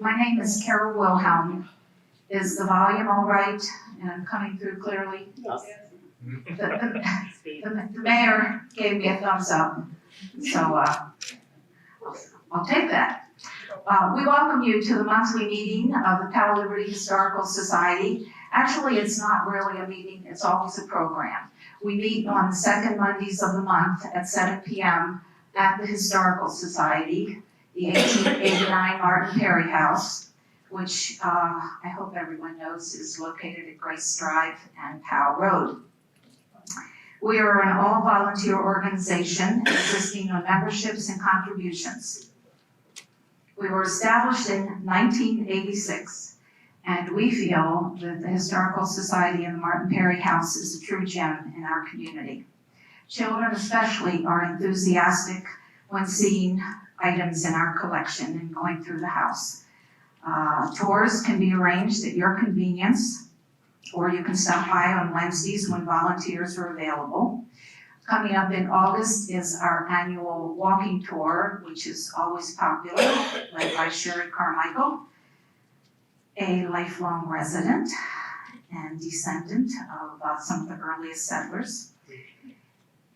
My name is Carol Wilhelm. Is the volume all right and I'm coming through clearly? Yes. The mayor gave me a thumbs up, so I'll take that. We welcome you to the monthly meeting of the Powell-Liberty Historical Society. Actually, it's not really a meeting, it's always a program. We meet on the second Mondays of the month at 7 p.m. at the Historical Society, the 1889 Martin Perry House, which I hope everyone knows is located at Grace Drive and Powell Road. We are an all-volunteer organization consisting of memberships and contributions. We were established in 1986, and we feel that the Historical Society and the Martin Perry House is a true gem in our community. Children especially are enthusiastic when seeing items in our collection and going through the house. Tours can be arranged at your convenience, or you can stop by on Wednesdays when volunteers are available. Coming up in August is our annual walking tour, which is always popular, led by Sherry Carmichael, a lifelong resident and descendant of some of the earliest settlers.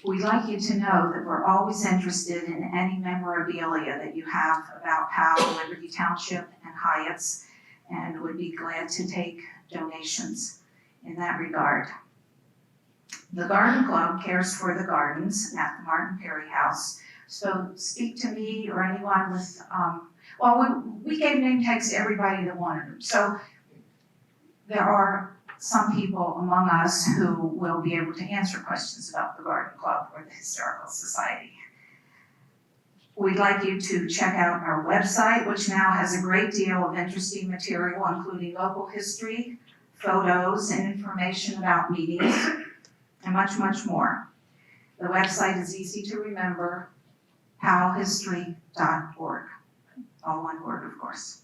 We'd like you to know that we're always interested in any memorabilia that you have about Powell, Liberty Township, and Hyatt's, and would be glad to take donations in that regard. The Garden Club cares for the gardens at the Martin Perry House, so speak to me or anyone with, we gave name tags to everybody that wanted them, so there are some people among us who will be able to answer questions about the Garden Club or the Historical Society. We'd like you to check out our website, which now has a great deal of interesting material, including local history, photos, and information about meetings, and much, much more. The website is easy to remember, powellhistory.org. All one word, of course.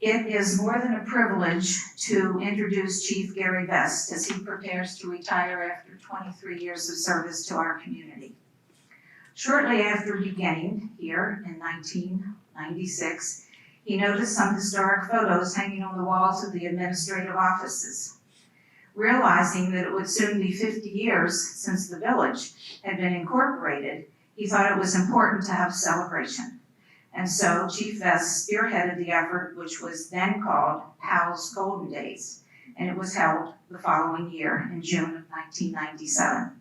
It is more than a privilege to introduce Chief Gary Vest as he prepares to retire after 23 years of service to our community. Shortly after beginning here in 1996, he noticed some historic photos hanging on the walls of the administrative offices. Realizing that it would soon be 50 years since the village had been incorporated, he thought it was important to have a celebration. And so Chief Vest spearheaded the effort, which was then called Powell's Golden Days, and it was held the following year in June of 1997.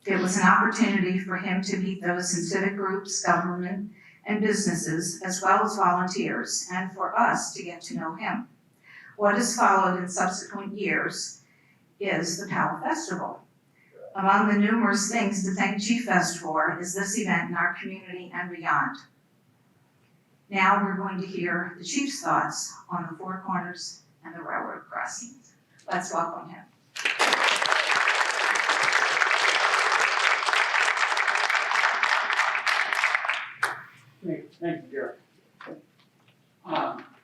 It was an opportunity for him to meet those in civic groups, government, and businesses, as well as volunteers, and for us to get to know him. What has followed in subsequent years is the Powell Festival. Among the numerous things to thank Chief Vest for is this event in our community and beyond. Now we're going to hear the Chief's thoughts on the Four Corners and the railroad crossings. Let's welcome him. Thank you, Derek.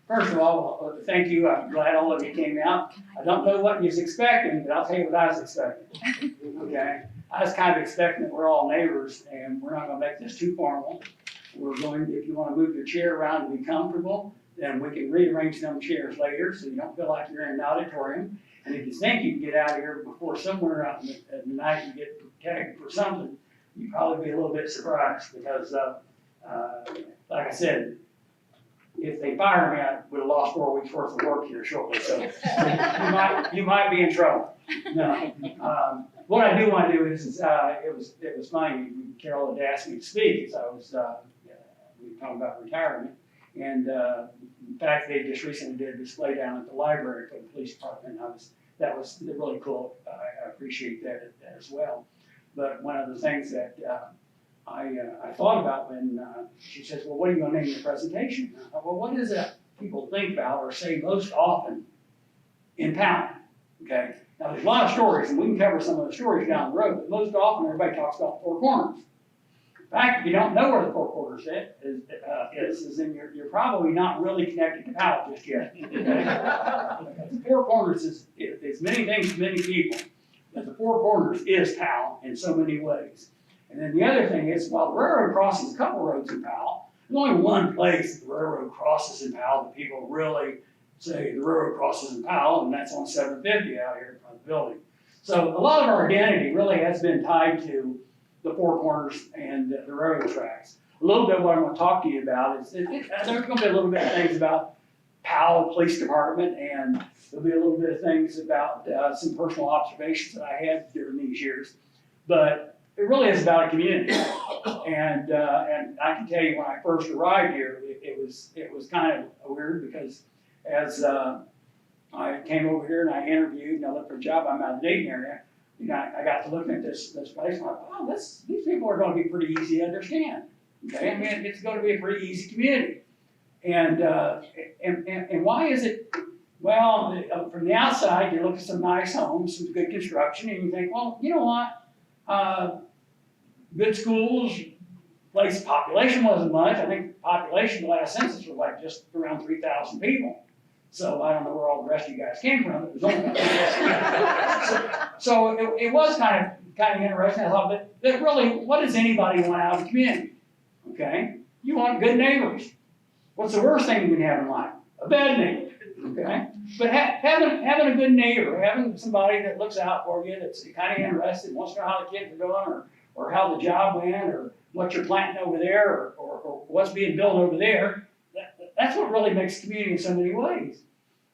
First of all, thank you. I'm glad all of you came out. I don't know what you was expecting, but I'll tell you what I was expecting. Okay? I was kind of expecting that we're all neighbors, and we're not going to make this too formal. We're going, if you want to move your chair around and be comfortable, then we can rearrange them chairs later so you don't feel like you're in an auditorium. And if you think you can get out of here before somewhere out in the night you get tagged for something, you'd probably be a little bit surprised because, like I said, if they fire me, I would have lost 4 weeks worth of work here shortly. So you might be in trouble. No. What I do want to do is it was funny. Carol had asked me to speak, so we were talking about retirement, and in fact they just recently did a display down at the library for the police department. That was really cool. I appreciate that as well. But one of the things that I thought about when she says, well, what are you going to name your presentation? I thought, well, what is it people think about or say most often in Powell? Okay. Now, there's a lot of stories, and we can cover some of the stories down the road, but most often everybody talks about the Four Corners. In fact, if you don't know where the Four Corners is, then you're probably not really connected to Powell just yet. Okay? The Four Corners is many things to many people, but the Four Corners is Powell in so many ways. And then the other thing is, while the railroad crosses a couple roads in Powell, there's only one place that the railroad crosses in Powell that people really say the railroad crosses in Powell, and that's on 750 out here in front of the building. So a lot of our identity really has been tied to the Four Corners and the railroad tracks. A little bit what I'm going to talk to you about is, there's going to be a little bit of things about Powell Police Department, and there'll be a little bit of things about some personal observations that I had during these years. But it really is about a community. And I can tell you when I first arrived here, it was kind of weird because as I came over here and I interviewed and I looked for a job, I'm out of the Dayton area. You know, I got to looking at this place and I thought, wow, these people are going to be pretty easy to understand. Okay, I mean, it's going to be a pretty easy community. And why is it? Well, from the outside, you look at some nice homes, some good construction, and you think, well, you know what? Good schools, place population wasn't much. I think the population, the last census was like just around 3,000 people. So I don't know where all the rest of you guys came from. It was only about 3,000. So it was kind of interesting. I thought, but really, what does anybody want out of the community? Okay, you want good neighbors. What's the worst thing you can have in life? A bad neighbor. Okay, but having a good neighbor, having somebody that looks out for you, that's kind of interested, wants to know how the kids are going, or how the job went, or what you're planting over there, or what's being built over there. That's what really makes the community in so many ways.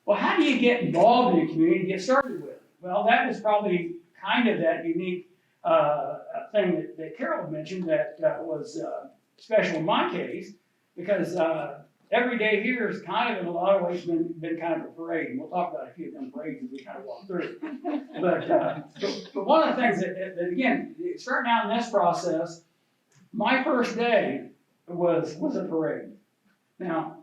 Well, how do you get involved in the community and get started with it? Well, that was probably kind of that unique thing that Carol mentioned that was special in my case, because every day here is kind of, in a lot of ways, been kind of a parade. And we'll talk about a few of them parades as we kind of walk through. But one of the things that again, starting out in this process, my first day was a parade. Now,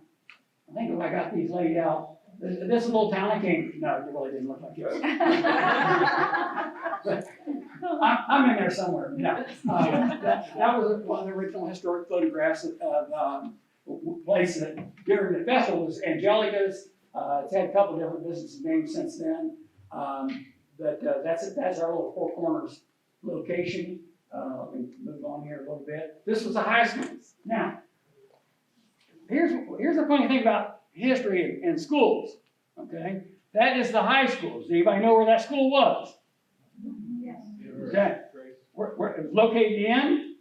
I think if I got these laid out, this little town I came, no, it really didn't look like it. But I'm in there somewhere. No, that was one of the original historic photographs of a place that during the festival was Angelica's. It's had a couple of different business names since then. But that's our little Four Corners location. Let me move on here a little bit. This was a high school. Now, here's the funny thing about history and schools, okay? That is the high school. Does anybody know where that school was? Yes. Okay. Where it was located in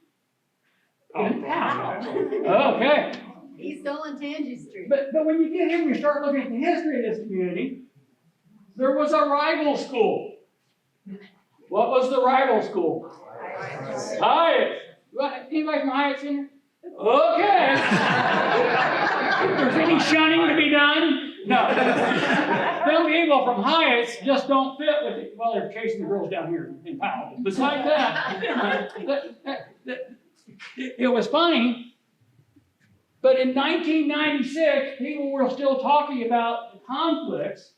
Powell. Okay. East Olentangy Street. But when you get here and you start looking at the history of this community, there was a rival school. What was the rival school? Hyatt. Anybody from Hyatt's in here? Okay. If there's any shunning to be done, no. Them people from Hyatt's just don't fit with it. Well, they're chasing the girls down here in Powell. Besides that, it was funny. But in 1996, people were still talking about the conflicts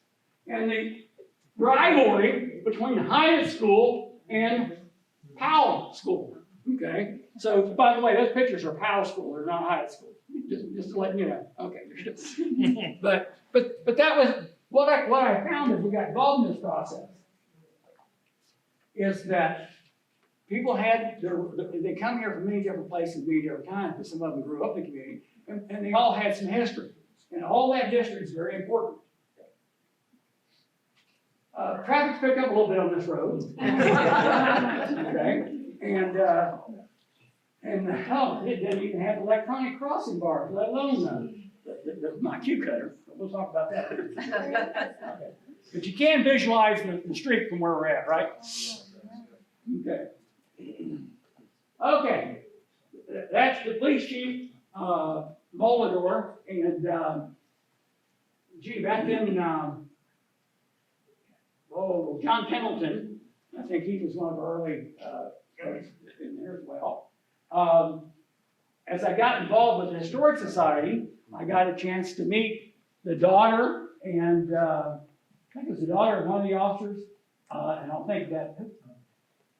and the rivalry between Hyatt School and Powell School. Okay, so by the way, those pictures are Powell School, they're not Hyatt School. Just to let you know. Okay, but that was what I found as we got involved in this process is that people they come here from many different places, many different times, but some of them grew up in the community, and they all had some history, and all that history is very important. Traffic's picked up a little bit on this road. Okay. And hell, it didn't even have electronic crossing bars, let alone my cue cutter. We'll talk about that later. Okay. But you can visualize the street from where we're at, right? Okay. Okay. That's the police chief, Molador, and gee, back then, John Pendleton, I think he was one of our early in there as well. As I got involved with the Historic Society, I got a chance to meet the daughter and I think it was the daughter of one of the officers, and I'll think that.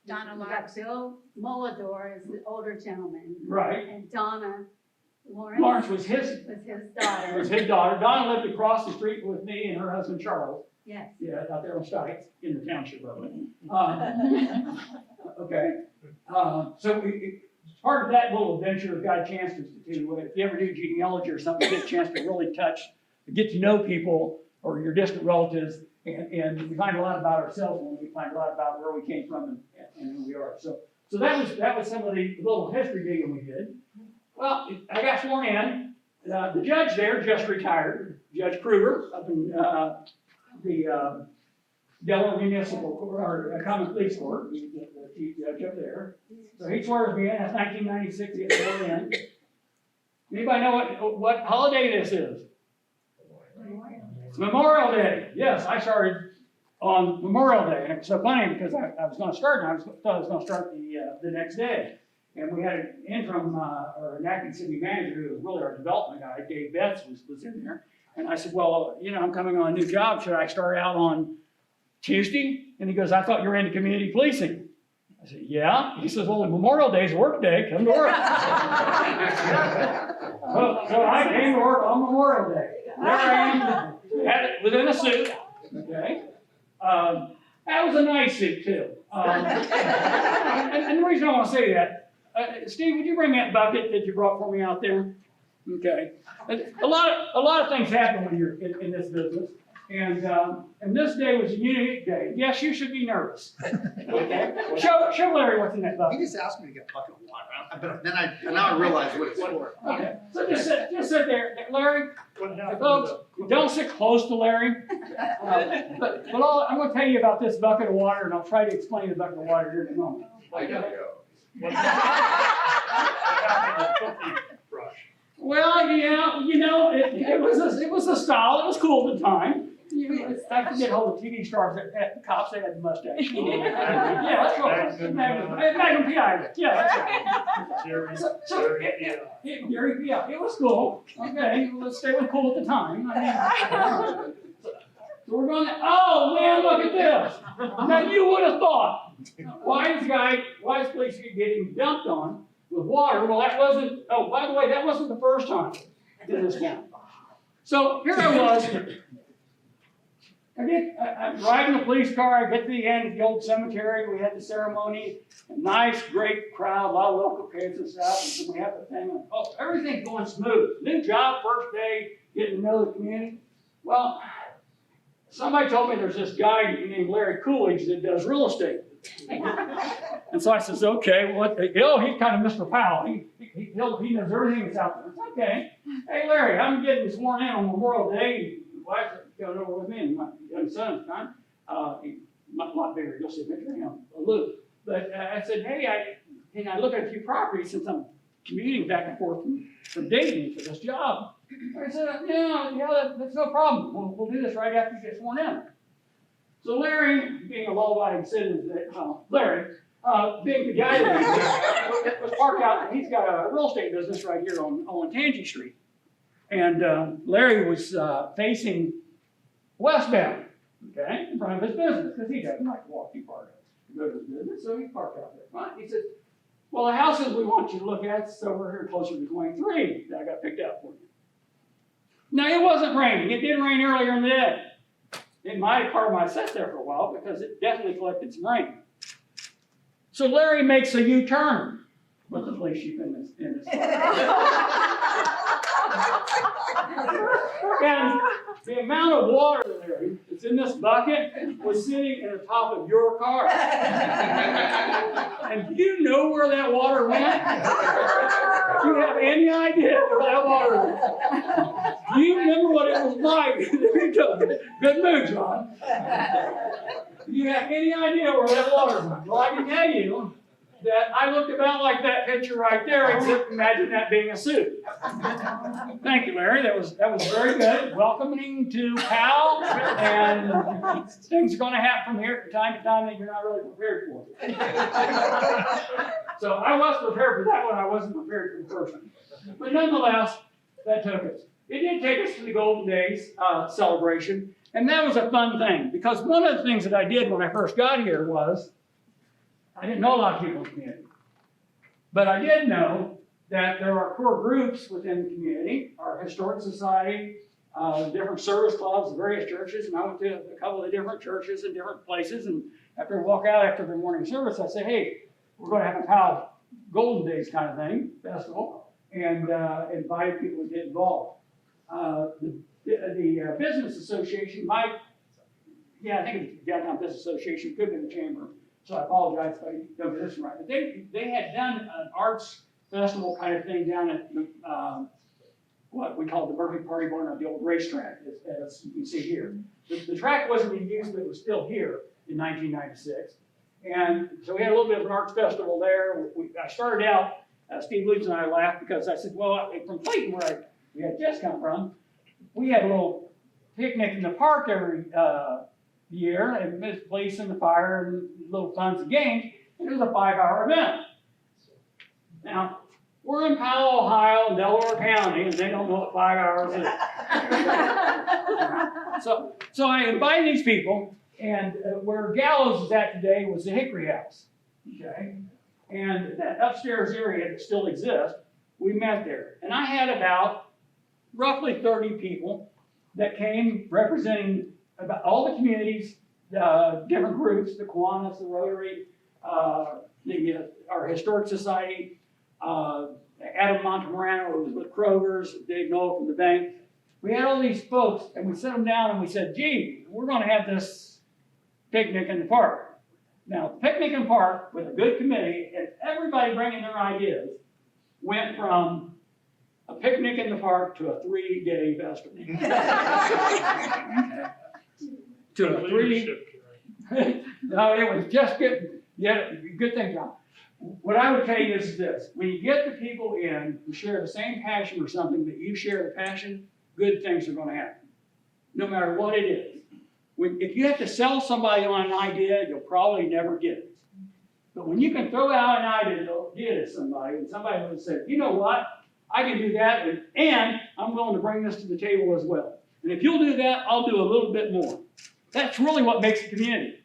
Donna Lawrence. Bill Molador is the older gentleman. Right. And Donna Lawrence was his daughter. Was his daughter. Donna lived across the street with me and her husband Charles. Yes. Yeah, out there on Stites, in the township of it. Okay, so part of that little adventure got a chance to, if you ever do genealogy or something, you get a chance to really get to know people or your distant relatives, and we find a lot about ourselves when we find a lot about where we came from and who we are. So that was some of the little history digging we did. Well, I got sworn in. The judge there just retired, Judge Kruger, up in the Delaware Municipal Court, or Common Pleas Court, the chief judge up there. So he swears me in. That's 1996. He got sworn in. Anybody know what holiday this is? It's Memorial Day. Yes, I started on Memorial Day, and it's so funny because I was going to start, and thought I was going to start the next day. And we had an interim or an acting city manager who was really our development guy, Dave Betts, was in there. And I said, well, I'm coming on a new job. Should I start out on Tuesday? And he goes, I thought you were into community policing. I said, yeah. He says, well, Memorial Day is work day. Come to work. so I came to work on Memorial Day. There I am, within a suit. Okay. That was a nice suit, too. And the reason I want to say that, Steve, would you bring that bucket that you brought for me out there? Okay. A lot of things happen when you're in this business, and this day was a unique day. Yes, you should be nervous. Okay. Show Larry what's in that bucket. He just asked me to get a bucket of water, but then now I realize what it's for. Okay. So just sit there, Larry. Folks, don't sit close to Larry. But I'm going to tell you about this bucket of water, and I'll try to explain the bucket of water here in a moment. I gotta go. Well, it was a style. It was cool at the time. I could get hold of TV stars at the cops. They had the mustache. Yeah, that's right. Magnum PI. Yeah, that's right. Gary PI. It was cool. Okay, let's stay with cool at the time. So we're going to, oh man, look at this. Now you would have thought, why is police getting dumped on with water? Well, that wasn't, oh, by the way, that wasn't the first time in this town. So here I was. I'm driving the police car. I get to the end of the old cemetery. We had the ceremony. A nice, great crowd, a lot of local kids and stuff. And we have the thing. Oh, everything's going smooth. New job, first day, getting to know the community. Well, somebody told me there's this guy named Larry Coolidge that does real estate. And so I says, okay, he's kind of Mr. Powell. He knows everything that's out there. It's okay. Hey, Larry, I'm getting sworn in on Memorial Day. Wife going over with me, and my young son's kind. He's a lot bigger. You'll see a picture of him, aloof. But I said, hey, I look at a few properties since I'm commuting back and forth from Dayton for this job. I said, yeah, that's no problem. We'll do this right after you get sworn in. So Larry, being a law-abiding citizen, Larry, being the guy that was parked out, he's got a real estate business right here on Tangy Street. And Larry was facing westbound, okay, in front of his business, because he doesn't like to walk too far to go to his business, so he parked out there. Right? He said, well, the houses we want you to look at is over here closer to 23 that I got picked out for you. Now, it wasn't raining. It did rain earlier in the day. It might have part of my set there for a while because it definitely collected some rain. So Larry makes a U-turn with the police chief in this And the amount of water, Larry, that's in this bucket was sitting in the top of your car. And do you know where that water went? Do you have any idea where that water went? Do you remember what it was like? Good mood, John. Do you have any idea where that water went? Well, I can tell you that I looked about like that picture right there, except imagine that being a suit. Thank you, Larry. That was very good. Welcoming to Powell, and things are going to happen from here from time to time that you're not really prepared for. So I was prepared for that one. I wasn't prepared for the first one. But nonetheless, that took us. It did take us to the Golden Days celebration, and that was a fun thing because one of the things that I did when I first got here was I didn't know a lot of people in the community. But I did know that there are core groups within the community, our historic society, different service clubs, various churches, and I went to a couple of different churches in different places, and after I walk out after the morning service, I say, hey, we're going to have a Powell Golden Days kind of thing, festival, and invited people to get involved. The Business Association, I think it's the Downtown Business Association, could have been the chamber, so I apologize if I don't get this right. But they had done an arts festival kind of thing down at what we call the Murphy Party Barn, or the old racetrack, as you can see here. The track wasn't being used, but it was still here in 1996. And so we had a little bit of an arts festival there. I started out, Steve Lutz and I laughed because I said, well, from Clayton, where we had just come from, we had a little picnic in the park every year, and Miss Police and the fire and little tons of games, and it was a 5-hour event. Now, we're in Powell, Ohio, Delaware County, and they don't know what 5 hours is. So I invited these people, and where Gallows is at today was the Hickory House, okay? And that upstairs area that still exists, we met there. And I had about roughly 30 people that came representing about all the communities, different groups, the Kiwanis, the Rotary, our Historic Society, Adam Montemorano, who was with Kroger's, Dave Noel from the bank. We had all these folks, and we sat them down and we said, gee, we're going to have this picnic in the park. Now, picnic in the park with a good committee and everybody bringing their ideas went from a picnic in the park to a 3-day festival. To a 3. No, it was just good. Yeah, good thing, John. What I would tell you is this: when you get the people in who share the same passion for something that you share the passion, good things are going to happen, no matter what it is. If you have to sell somebody on an idea, you'll probably never get it. But when you can throw out an idea to get it to somebody, and somebody will say, you know what, I can do that, and I'm willing to bring this to the table as well. And if you'll do that, I'll do a little bit more. That's really what makes a community.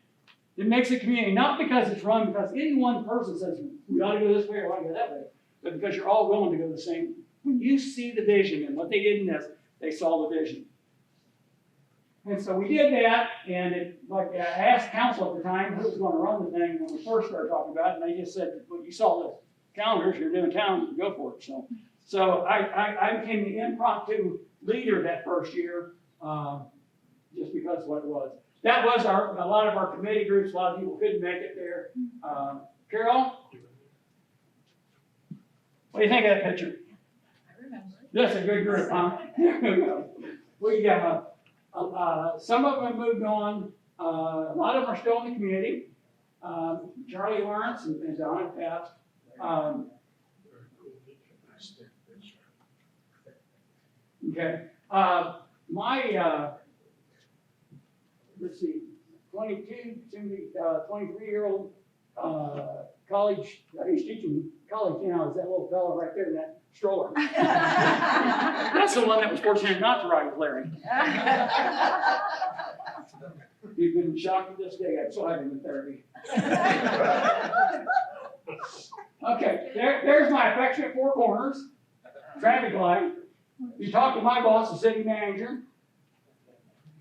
It makes a community not because it's run because any one person says, we ought to go this way or we ought to go that way, but because you're all willing to go the same. When you see the vision, and what they did in this, they saw the vision. And so we did that, and I asked council at the time who was going to run the thing when we first started talking about it, and they just said, well, you saw the calendars, you're doing town, go for it. So I became the impromptu leader that first year, just because of what it was. That was a lot of our committee groups. A lot of people couldn't make it there. Carol, what do you think of that picture? I remember. That's a good group, huh? We some of them have moved on. A lot of them are still in the community. Charlie Lawrence and Donna passed. Okay. Let's see, 22, 23-year-old college, he's teaching college now, is that little fellow right there in that stroller. That's the one that was fortunate not to ride with Larry. He's been shocked to this day, I still have him in therapy. Okay, there's my affectionate four corners, traffic light. You talk to my boss, the city manager,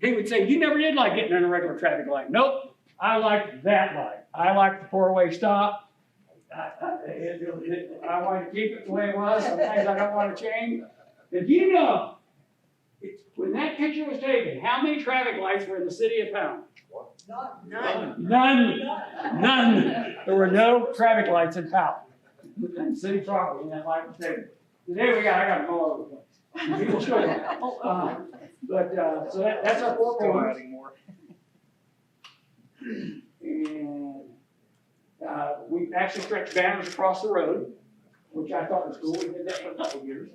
he would say, you never did like getting in a regular traffic light. Nope, I like that light. I like the four-way stop. I want to keep it the way it was. Some things I don't want to change. If you know, when that picture was taken, how many traffic lights were in the city of Powell? None. There were no traffic lights in Powell. And city property, and that light was taken. Today I got to go over the place. People still so that's our four corners. And we actually stretched banners across the road, which I thought was cool. We did that for a couple of years.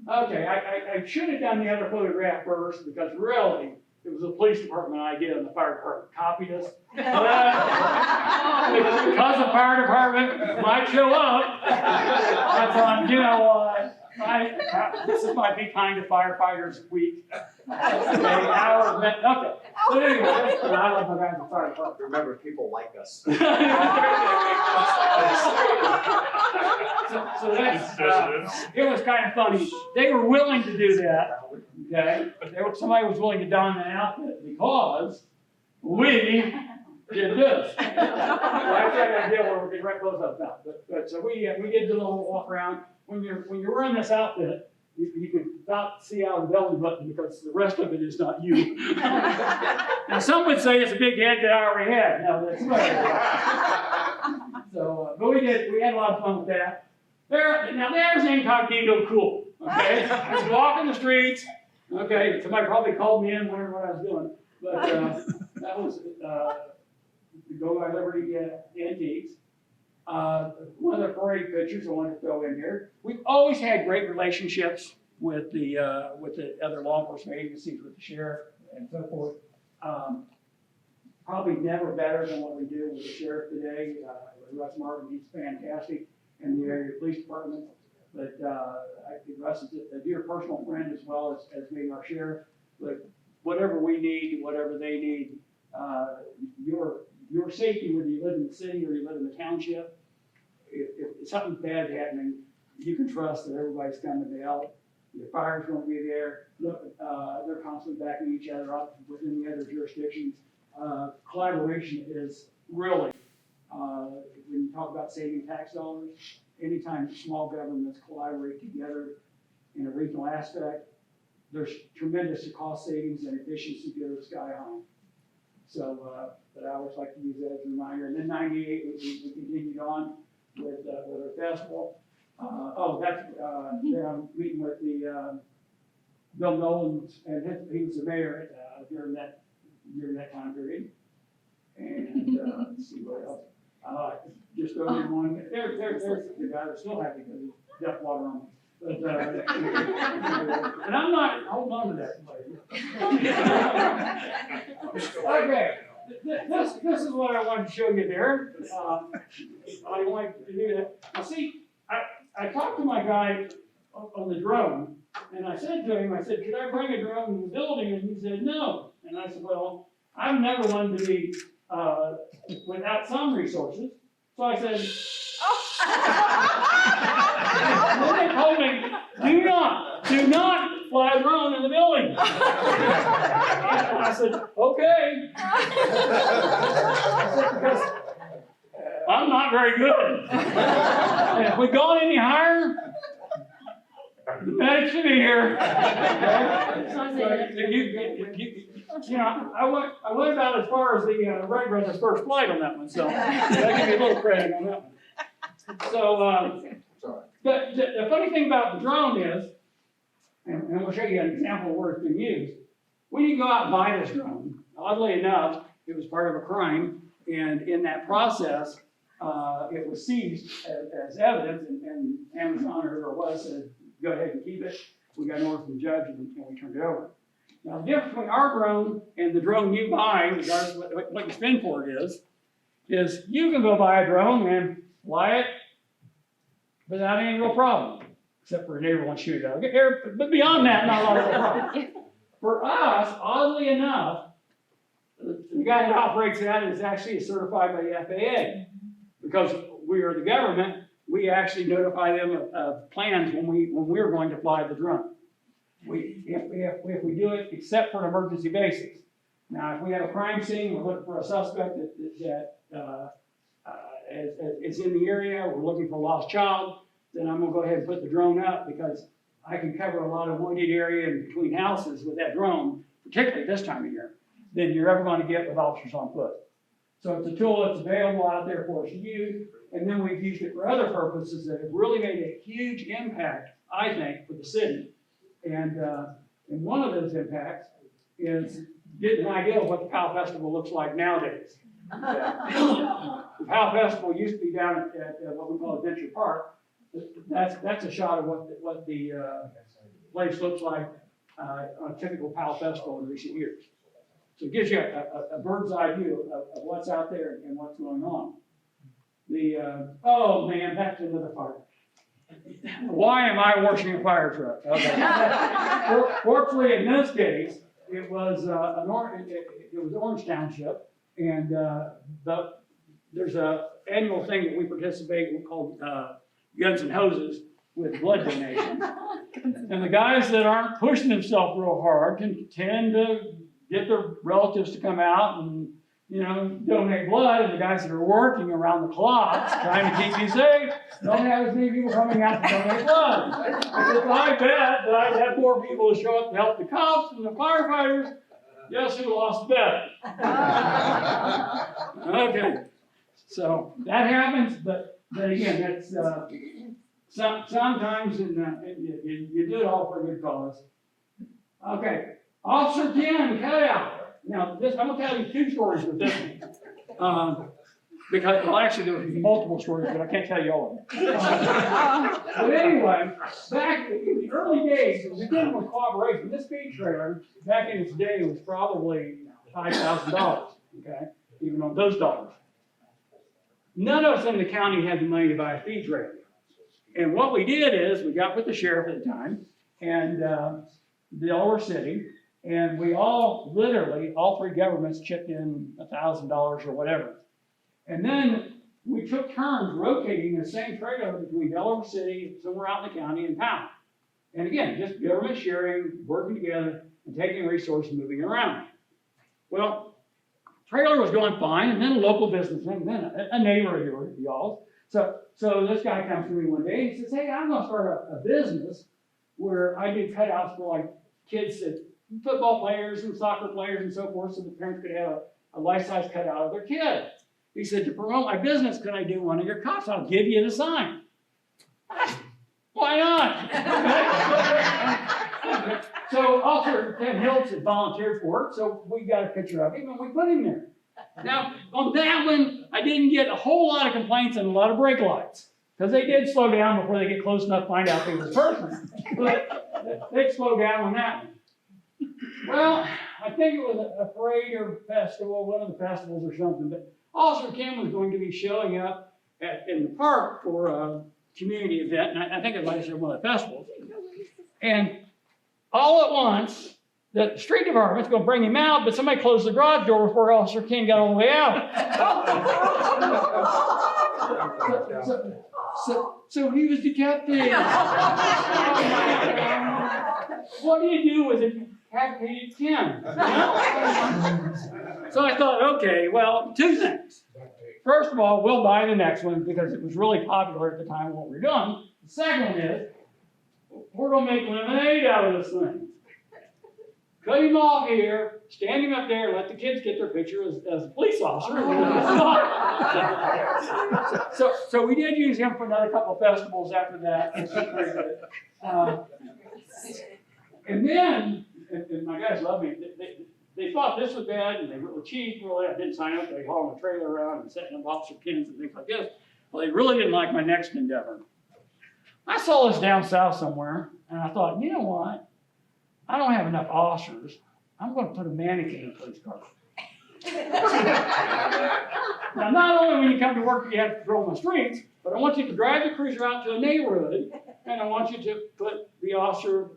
Okay, I should have done the other photograph first because really it was a police department idea and the fire department copied us. Because the fire department might show up, I thought, you know what? This might be kind of firefighters week. Okay, but anyway, I love my guys in the fire department. Remember, people like us. So that's, it was kind of funny. They were willing to do that, okay? Somebody was willing to don that outfit because we did this. So that's that idea where we're getting right close up now. But so we did the little walk around. When you're wearing this outfit, you can about see out of the belly button because the rest of it is not you. Now some would say it's a big head that I already had. No, that's not. So, but we had a lot of fun with that. There's incognito cool. Okay, I was walking the streets. Okay, somebody probably called me in wondering what I was doing, but that was the Go by Liberty Antiques. One of the parade pictures I wanted to throw in here. We've always had great relationships with the other law enforcement agencies, with the sheriff and so forth. Probably never better than what we do with the sheriff today. Russ Martin, he's fantastic, and the area police department. But I think Russ is a dear personal friend as well as being our sheriff. But whatever we need, whatever they need, your safety, whether you live in the city or you live in the township, if something's bad happening, you can trust that everybody's coming to help. The fire's going to be there. They're constantly backing each other up within the other jurisdictions. Collaboration is really, when you talk about saving tax dollars, anytime small governments collaborate together in a regional aspect, there's tremendous cost savings and efficiency go sky high. So, but I always like to use that as a reminder. And then '98, we continued on with our festival. There I'm meeting with the Bill Nolan, and he was the mayor during that time period. And let's see what else. Just throw in one. There's the guy that's still happy because he's deaf water on me. But, and I'm not holding on to that. Okay, this is what I wanted to show you there. I wanted to do that. Now see, I talked to my guy on the drone, and I said to him, could I bring a drone in the building? And he said, no. And I said, well, I've never wanted to be without some resources. So I said, and they told me, do not fly a drone in the building. And I said, okay. Because I'm not very good. And if we've gone any higher, the medics should be here. You know, I went about as far as the Wright brothers' first flight on that one, so I give you a little credit on that one. So, but the funny thing about the drone is, and we'll show you an example of where it's been used. We didn't go out and buy this drone. Oddly enough, it was part of a crime, and in that process, it was seized as evidence, and Amazon or whoever it was said, go ahead and keep it. We got an order from the judge, and we turned it over. Now, the difference between our drone and the drone you buy, regardless of what you spend for it is you can go buy a drone and fly it without any real problem, except for a neighbor wants to shoot it out. But beyond that, not a lot of problem. For us, oddly enough, the guy that operates that is actually certified by the FAA. Because we are the government, we actually notify them of plans when we're going to fly the drone. If we do it except for an emergency basis. Now, if we have a crime scene, we're looking for a suspect that is in the area, we're looking for a lost child, then I'm gonna go ahead and put the drone up because I can cover a lot of wooded area in between houses with that drone, particularly this time of year, than you're ever gonna get with officers on foot. So it's a tool that's available out there for us to use, and then we've used it for other purposes that have really made a huge impact, I think, for the city. And one of those impacts is getting an idea of what the Powell Festival looks like nowadays. The Powell Festival used to be down at what we call Adventure Park. That's a shot of what the place looks like on a typical Powell Festival in recent years. So it gives you a bird's eye view of what's out there and what's going on. Oh man, back to another fire. Why am I washing a fire truck? Okay. Fortunately, in this case, it was Orange Township, and there's an annual thing that we participate in called guns and hoses with blood donations. And the guys that aren't pushing themselves real hard can tend to get their relatives to come out and, donate blood. And the guys that are working around the clock trying to keep you safe don't have as many people coming out to donate blood. Because I bet that I'd have more people to show up to help the cops and the firefighters. Guess who lost the bet? Okay, so that happens, but again, that's sometimes you do it all for a good cause. Okay, Officer Ken cutout. Now, I'm gonna tell you 2 stories with this one. Because, well, actually, there were multiple stories, but I can't tell you all of them. But anyway, back in the early days, it was again with cooperation. This speed trailer, back in its day, was probably $5,000, okay, even on those dollars. None of us in the county had the money to buy a speed trailer. And what we did is, we got with the sheriff at the time, and Delaware City, and we all, literally, all 3 governments chipped in $1,000 or whatever. And then we took turns rotating the same trailer between Delaware City, somewhere out in the county, and Powell. And again, just government sharing, working together, and taking resources, moving it around. Well, trailer was going fine, and then a local businessman, then a neighbor of y'all. So this guy comes to me one day, and he says, hey, I'm gonna start a business where I do cutouts for like kids that, football players and soccer players and so forth, so the parents could have a life-size cutout of their kid. He said, to promote my business, could I do one of your cups? I'll give you the sign. Why not? So Officer Ted Hiltz had volunteered for it, so we got a picture of him and we put him there. Now, on that one, I didn't get a whole lot of complaints and a lot of brake lights, because they did slow down before they get close enough to find out they was a person. But they'd slow down on that one. Well, I think it was a parade or festival, one of the festivals or something, but Officer Kim was going to be showing up in the park for a community event, and I think it might have been one of the festivals. And all at once, the street department's going to bring him out, but somebody closed the garage door before Officer Kim got all the way out. So he was decapitated. What do you do with a decapitated Kim? So I thought, okay, well, 2 things. First of all, we'll buy the next one because it was really popular at the time what we're doing. The second one is, we're going to make lemonade out of this thing. Cut him off here, stand him up there, and let the kids get their picture as a police officer. So we did use him for another couple of festivals after that. And then, and my guys love me, they thought this was bad, and they were cheap, really, I didn't sign up, they hauled a trailer around and setting up Officer Kins and things like this. Well, they really didn't like my next endeavor. I saw this down south somewhere, and I thought, you know what? I don't have enough officers. I'm going to put a mannequin in a police car. Now, not only when you come to work, you have to patrol the streets, but I want you to drive the cruiser out to a neighborhood, and I want you to put the officer,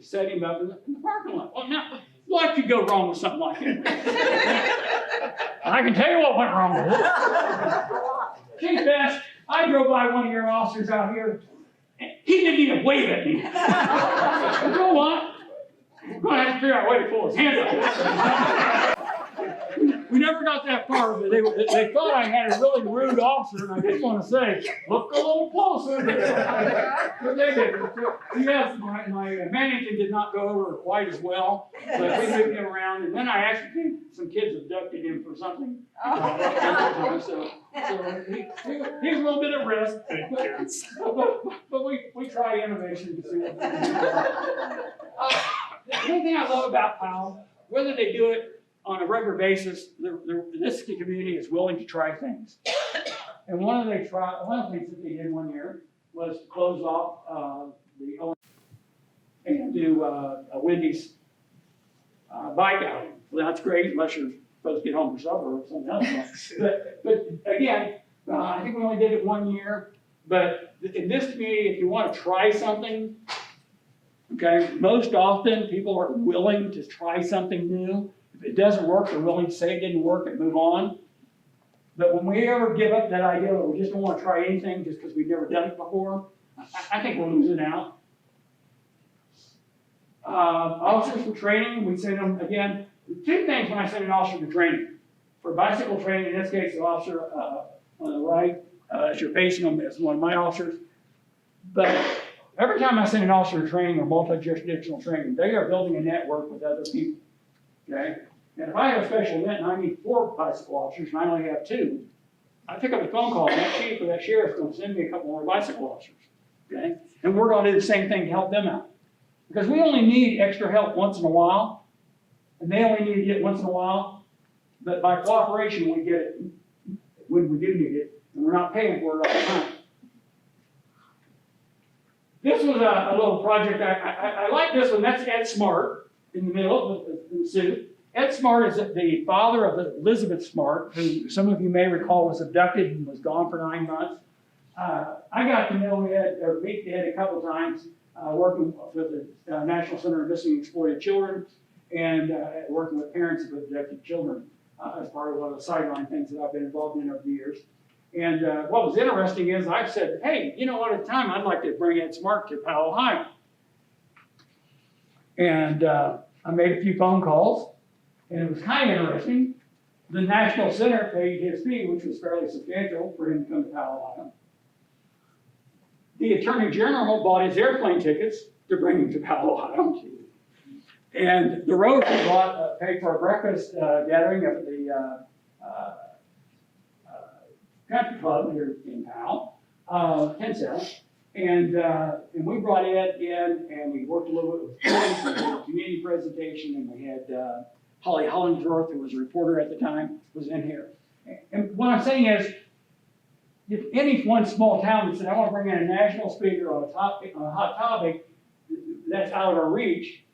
set him up in the parking lot. Well, now, what could go wrong with something like that? I can tell you what went wrong with it. Chief Best, I drove by one of your officers out here. He didn't even wave at me. You know what? We're going to have to figure out a way to pull his hands up. We never got that far, but they thought I had a really rude officer, and I just want to say, look a little closer. But they didn't. Yes, my mannequin did not go over quite as well, but we moved him around, and then I actually think some kids abducted him for something. So he's a little bit at risk, but we try innovation to see what we can do. The only thing I love about Powell, whether they do it on a regular basis, this community is willing to try things. And one of the things that they did one year was to close off the O and do a Wendy's bike outing. Well, that's great unless you're supposed to get home for supper or something else. But again, I think we only did it 1 year. But in this community, if you want to try something, okay, most often people are willing to try something new. If it doesn't work, they're willing to say it didn't work and move on. But when we ever give up that idea that we just don't want to try anything just because we've never done it before, I think we're losing out. Officers for training, we send them, again, two things when I send an officer to training. For bicycle training, in this case, the officer on the right, as you're facing them, is one of my officers. But every time I send an officer to training or multi-jurisdictional training, they are building a network with other people, okay? And if I have a special event and I need 4 bicycle officers and I only have 2, I pick up the phone call and that chief or that sheriff's going to send me a couple more bicycle officers, okay? And we're going to do the same thing to help them out. Because we only need extra help once in a while, and they only need it once in a while, but by cooperation, we get it when we do need it, and we're not paying for it all the time. This was a little project, I like this one, that's Ed Smart in the middle of the suit. Ed Smart is the father of Elizabeth Smart, who some of you may recall was abducted and was gone for 9 months. I got to know Ed, or meet Ed a couple times, working with the National Center of Missing and Exploited Children, and working with parents of abducted children as part of one of the sideline things that I've been involved in over the years. And what was interesting is I've said, hey, you know what, at the time I'd like to bring Ed Smart to Powell, Ohio. And I made a few phone calls, and it was kind of interesting. The National Center paid his fee, which was fairly substantial for him to come to Powell, Ohio. The Attorney General bought his airplane tickets to bring him to Powell, Ohio. And the Rotary paid for a breakfast gathering up at the country club here in Powell, 10 cents. And we brought Ed in, and we worked a little bit with kids, and we did a community presentation, and we had Holly Hollingsworth, who was a reporter at the time, was in here. And what I'm saying is, if any one small town that said, I want to bring in a national speaker on a hot topic that's out of our reach,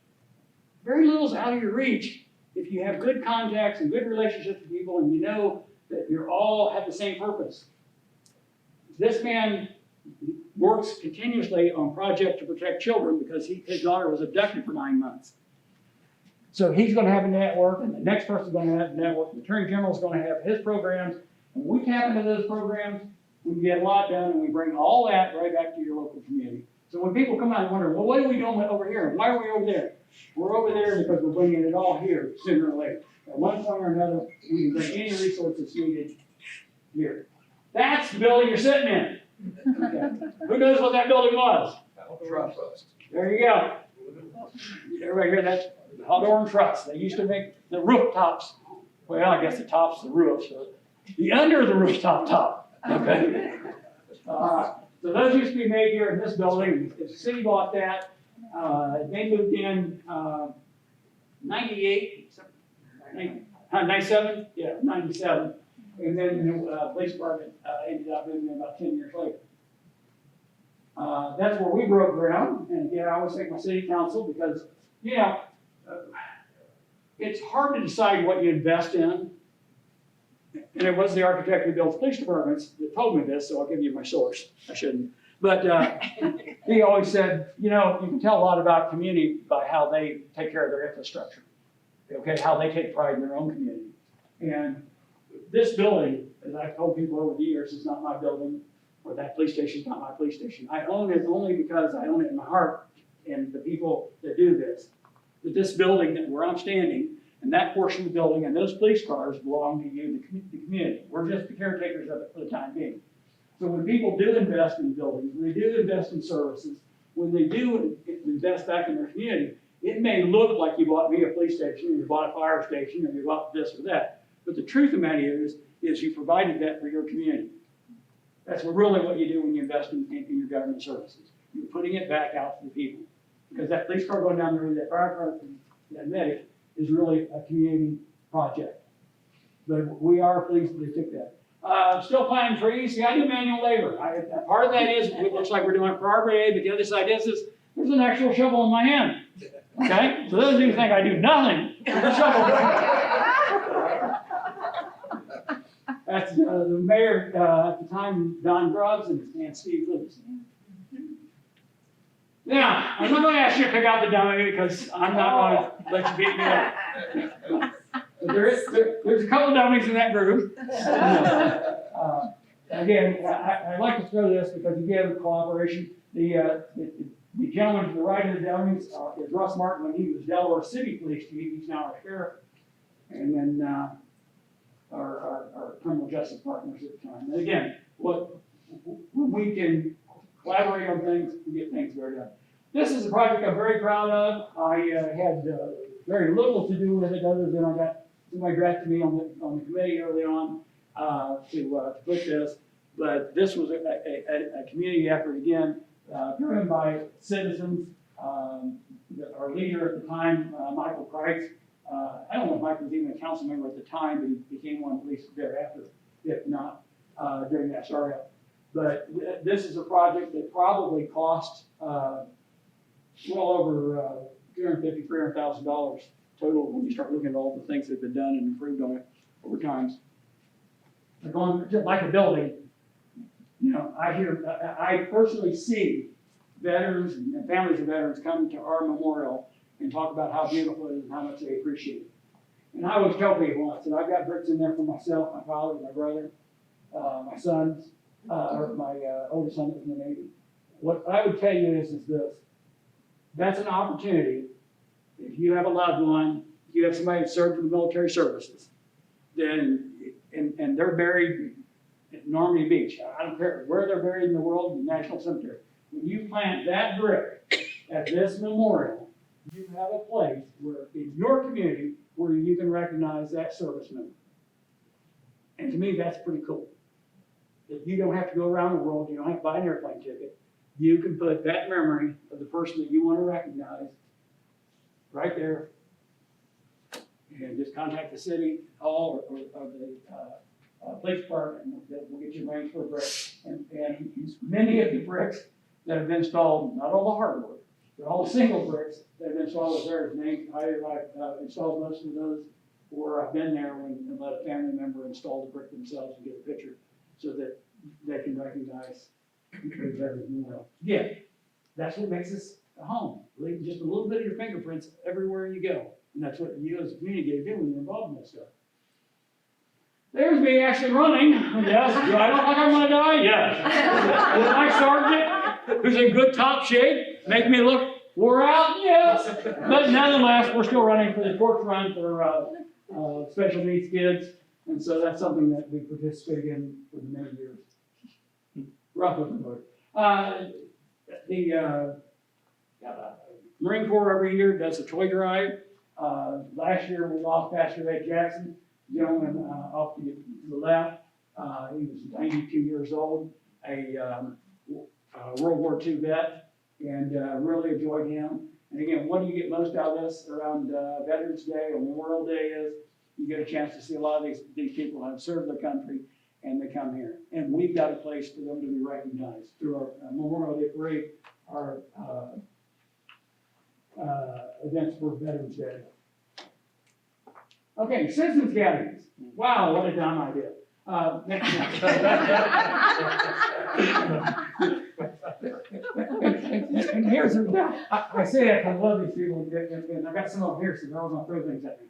very little is out of your reach if you have good contacts and good relationships with people and you know that you all have the same purpose. This man works continuously on projects to protect children because his daughter was abducted for 9 months. So he's going to have a network, and the next person's going to have a network. The Attorney General is going to have his programs. And when we tap into those programs, we can get a lot done, and we bring all that right back to your local community. So when people come out and wonder, well, what are we doing over here? Why are we over there? We're over there because we're bringing it all here sooner or later. At one point or another, we can bring any resources needed here. That's the building you're sitting in. Okay. Who knows what that building was? There you go. Everybody hear that? Hawthorne Trust. They used to make the rooftops. Well, I guess the top's the roof, so the under the rooftop top. Okay. So those used to be made here in this building. The city bought that. They moved in 98, 97? Yeah, 97. And then the police department ended up moving in about 10 years later. That's where we broke ground. And again, I always thank my city council because, you know, it's hard to decide what you invest in. And it was the architect who built police departments that told me this, so I'll give you my source. I shouldn't. But he always said, you know, you can tell a lot about community by how they take care of their infrastructure. Okay, how they take pride in their own community. And this building, as I've told people over the years, is not my building, or that police station is not my police station. I own it only because I own it in my heart and the people that do this. That this building where I'm standing, and that portion of the building and those police cars belong to you, the community. We're just the caretakers of it for the time being. So when people do invest in buildings, when they do invest in services, when they do invest back in their community, it may look like you bought me a police station, or you bought a fire station, or you bought this or that. But the truth of the matter is you provided that for your community. That's really what you do when you invest in your government services. You're putting it back out to the people. Because that police car going down the road, that fire car, that medic, is really a community project. But we are pleased that they took that. Still planting trees. See, I do manual labor. Part of that is, it looks like we're doing it for our brigade, but the other side is there's an actual shovel in my hand. Okay? So those of you who think I do nothing with the shovel. That's the mayor at the time, Don Grubbs, and Steve Lewis. Now, I'm not going to ask you to pick out the dummy because I'm not going to let you beat me up. There's a couple dummies in that group. Again, I'd like to throw this because again, cooperation, the gentleman to the right of the dummies is Russ Martin when he was Delaware City Police Chief, he's now our sheriff. And then, our criminal justice partners at the time. And again, when we can collaborate on things, we get things very done. This is a project I'm very proud of. I had very little to do with it other than I got somebody drafted me on the committee early on to put this. But this was a community effort again, driven by citizens. Our leader at the time, Michael Price. I don't know if Mike was even a council member at the time, but he became one at least thereafter, if not during that startup. But this is a project that probably cost well over $250,000, $300,000 total when you start looking at all the things that have been done and improved on it over time. Like a building, you know, I personally see veterans and families of veterans come to our memorial and talk about how beautiful it is and how much they appreciate it. And I always tell people, I said, I've got bricks in there for myself, my father, my brother, my sons, or my oldest son that was in the Navy. What I would tell you is this. That's an opportunity. If you have a loved one, if you have somebody that served in the military services, then, and they're buried at Normandy Beach. I don't care where they're buried in the world, in the National Cemetery. When you plant that brick at this memorial, you have a place where, in your community, where you can recognize that service member. And to me, that's pretty cool. That you don't have to go around the world, you don't have to buy an airplane ticket. You can put that memory of the person that you want to recognize right there, and just contact the city hall or the police department, and we'll get you arranged for a brick. And many of the bricks that have been installed, not all the hardwood, but all the single bricks that have been installed with their names. I've installed most of those, or I've been there and let a family member install the brick themselves and get a picture so that they can recognize the veterans memorial. Yeah, that's what makes us a home. Leave just a little bit of your fingerprints everywhere you go. And that's what you as a community get to do when you're involved in this stuff. There's me actually running. Yes. Do I look like I'm gonna die? Yes. Is my sergeant, who's in good top shape, make me look wore out? Yes. But nonetheless, we're still running for the torch run for special needs kids. And so that's something that we participate in for the many years. Rough with the boat. The Marine Corps every year does a toy drive. Last year we lost Pastor Ray Jackson, gentleman off to the left. He was 92 years old, a World War II vet, and really enjoyed him. And again, what do you get most out of this around Veterans Day or Memorial Day is you get a chance to see a lot of these people who have served their country, and they come here. And we've got a place for them to be recognized through our Memorial Day Parade, our events for Veterans Day. Okay, citizens gatherings. Wow, what a dumb idea. And here's the I say that because I love these people, and I got some of them here, so they're all going to throw things at me.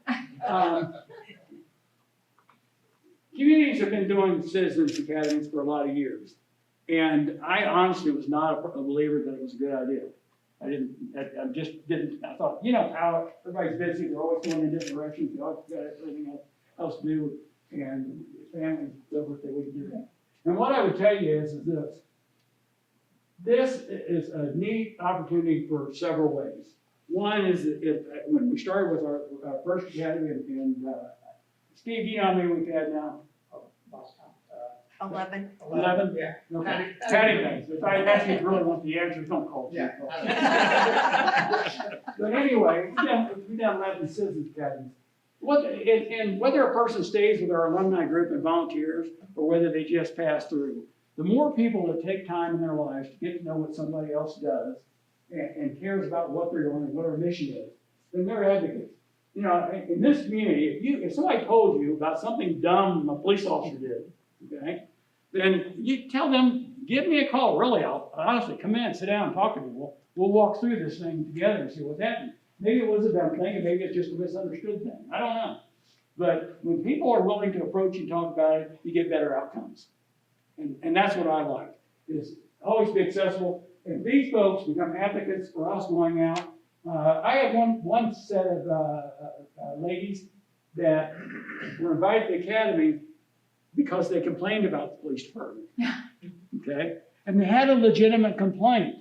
Communities have been doing citizens gatherings for a lot of years, and I honestly was not a believer that it was a good idea. I just didn't. I thought, you know, how everybody's busy, they're always going in different directions, they always got everything else to do, and families do what they would do that. And what I would tell you is this. This is a neat opportunity for several ways. One is that when we started with our first academy, and Steve, you know how many we've had now? 11. 11? Yeah. Okay. Patty knows. If I ask you if you really want the answers, don't call. Yeah. But anyway, we've done 11 citizens academies. And whether a person stays with our alumni group and volunteers, or whether they just pass through, the more people that take time in their lives to get to know what somebody else does and cares about what they're doing and what our mission is, then they're advocates. You know, in this community, if somebody told you about something dumb a police officer did, okay, then you tell them, give me a call. Really, I'll honestly come in, sit down, and talk to me. We'll walk through this thing together and see what's happening. Maybe it was a dumb thing, and maybe it's just a misunderstood thing. I don't know. But when people are willing to approach and talk about it, you get better outcomes. And that's what I like, is always be accessible. And these folks become advocates for us going out. I had one set of ladies that were invited to the academy because they complained about the police department. Okay? And they had a legitimate complaint.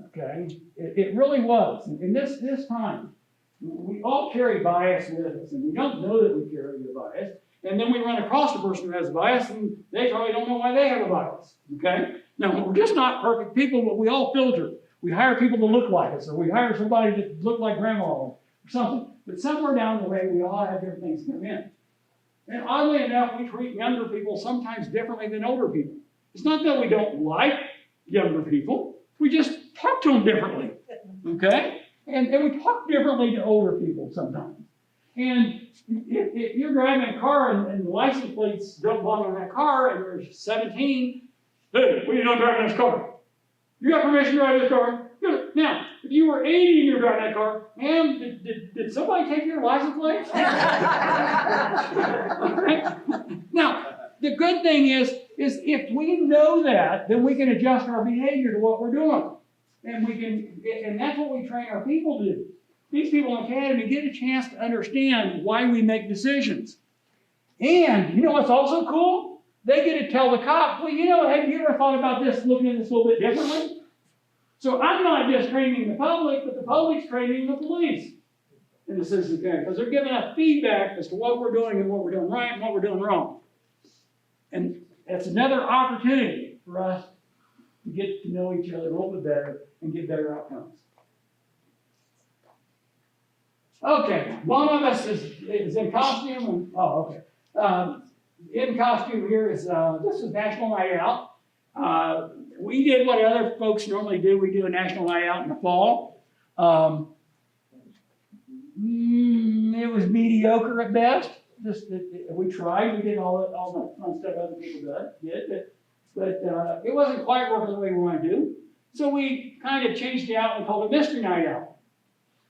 Okay? It really was. In this time, we all carry bias with us, and we don't know that we carry the bias. And then we run across a person who has a bias, and they probably don't know why they have a bias. Okay? Now, we're just not perfect people, but we all filter. We hire people to look like us, or we hire somebody to look like grandma or something. But somewhere down the way, we all have different things come in. And oddly enough, we treat younger people sometimes differently than older people. It's not that we don't like younger people. We just talk to them differently. Okay? And we talk differently to older people sometimes. And if you're driving a car and the license plates don't belong on that car and you're 17, hey, what are you doing driving this car? You got permission to drive this car? Good. Now, if you were 80 and you're driving that car, ma'am, did somebody take your license plates? Now, the good thing is if we know that, then we can adjust our behavior to what we're doing. And that's what we train our people to do. These people in the academy get a chance to understand why we make decisions. And you know what's also cool? They get to tell the cop, well, you know, have you ever thought about this, looking at this a little bit differently? So I'm not just training the public, but the public's training the police in the citizen academy, because they're giving us feedback as to what we're doing and what we're doing right and what we're doing wrong. And that's another opportunity for us to get to know each other a little bit better and get better outcomes. Okay, one of us is in costume. And, oh, okay. In costume here is, this is National Night Out. We did what other folks normally do. We do a National Night Out in the fall. It was mediocre at best. We tried. We did all the fun stuff other people did. But it wasn't quite working the way we wanted to do. So we kind of changed it out and called it Mystery Night Out.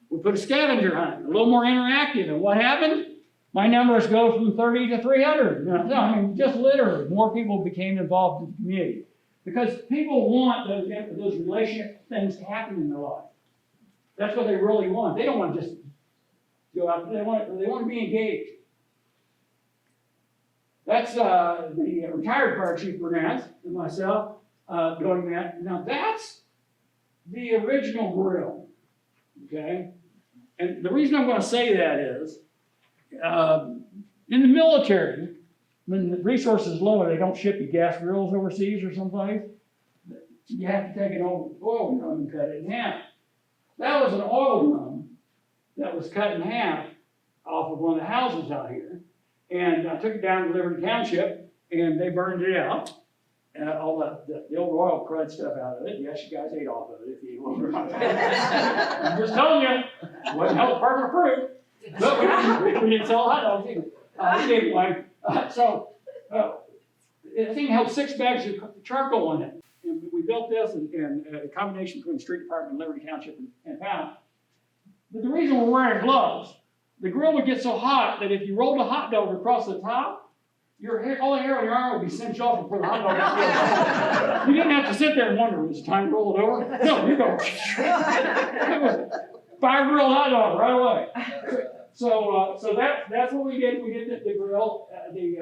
We put a scavenger hunt, a little more interactive. And what happened? My numbers go from 30 to 300. No, I mean, just literally, more people became involved in the community. Because people want those relationship things to happen in their life. That's what they really want. They don't want to just go out. They want to be engaged. That's the retired fire chief Burnett and myself doing that. Now that's the original grill. Okay? And the reason I'm going to say that is, in the military, when the resources is low and they don't ship you gas grills overseas or someplace, you have to take an old oil drum and cut it in half. That was an oil drum that was cut in half off of one of the houses out here. And I took it down to Liberty Township, and they burned it out. All the old oil crud stuff out of it. Yes, you guys ate off of it if you ate over my house. I'm just telling you, it wasn't health department approved. But we didn't sell hot dogs either. Anyway, the thing held 6 bags of charcoal in it. And we built this in a combination between the street department and Liberty Township and Powell. But the reason we're wearing gloves, the grill would get so hot that if you rolled a hot dog across the top, all the hair on your arm would be cinched off before the hot dog. You didn't have to sit there and wonder, was it time to roll it over? No, you go. It was fire grill hot dog right away. So that's what we did. We did the grill, the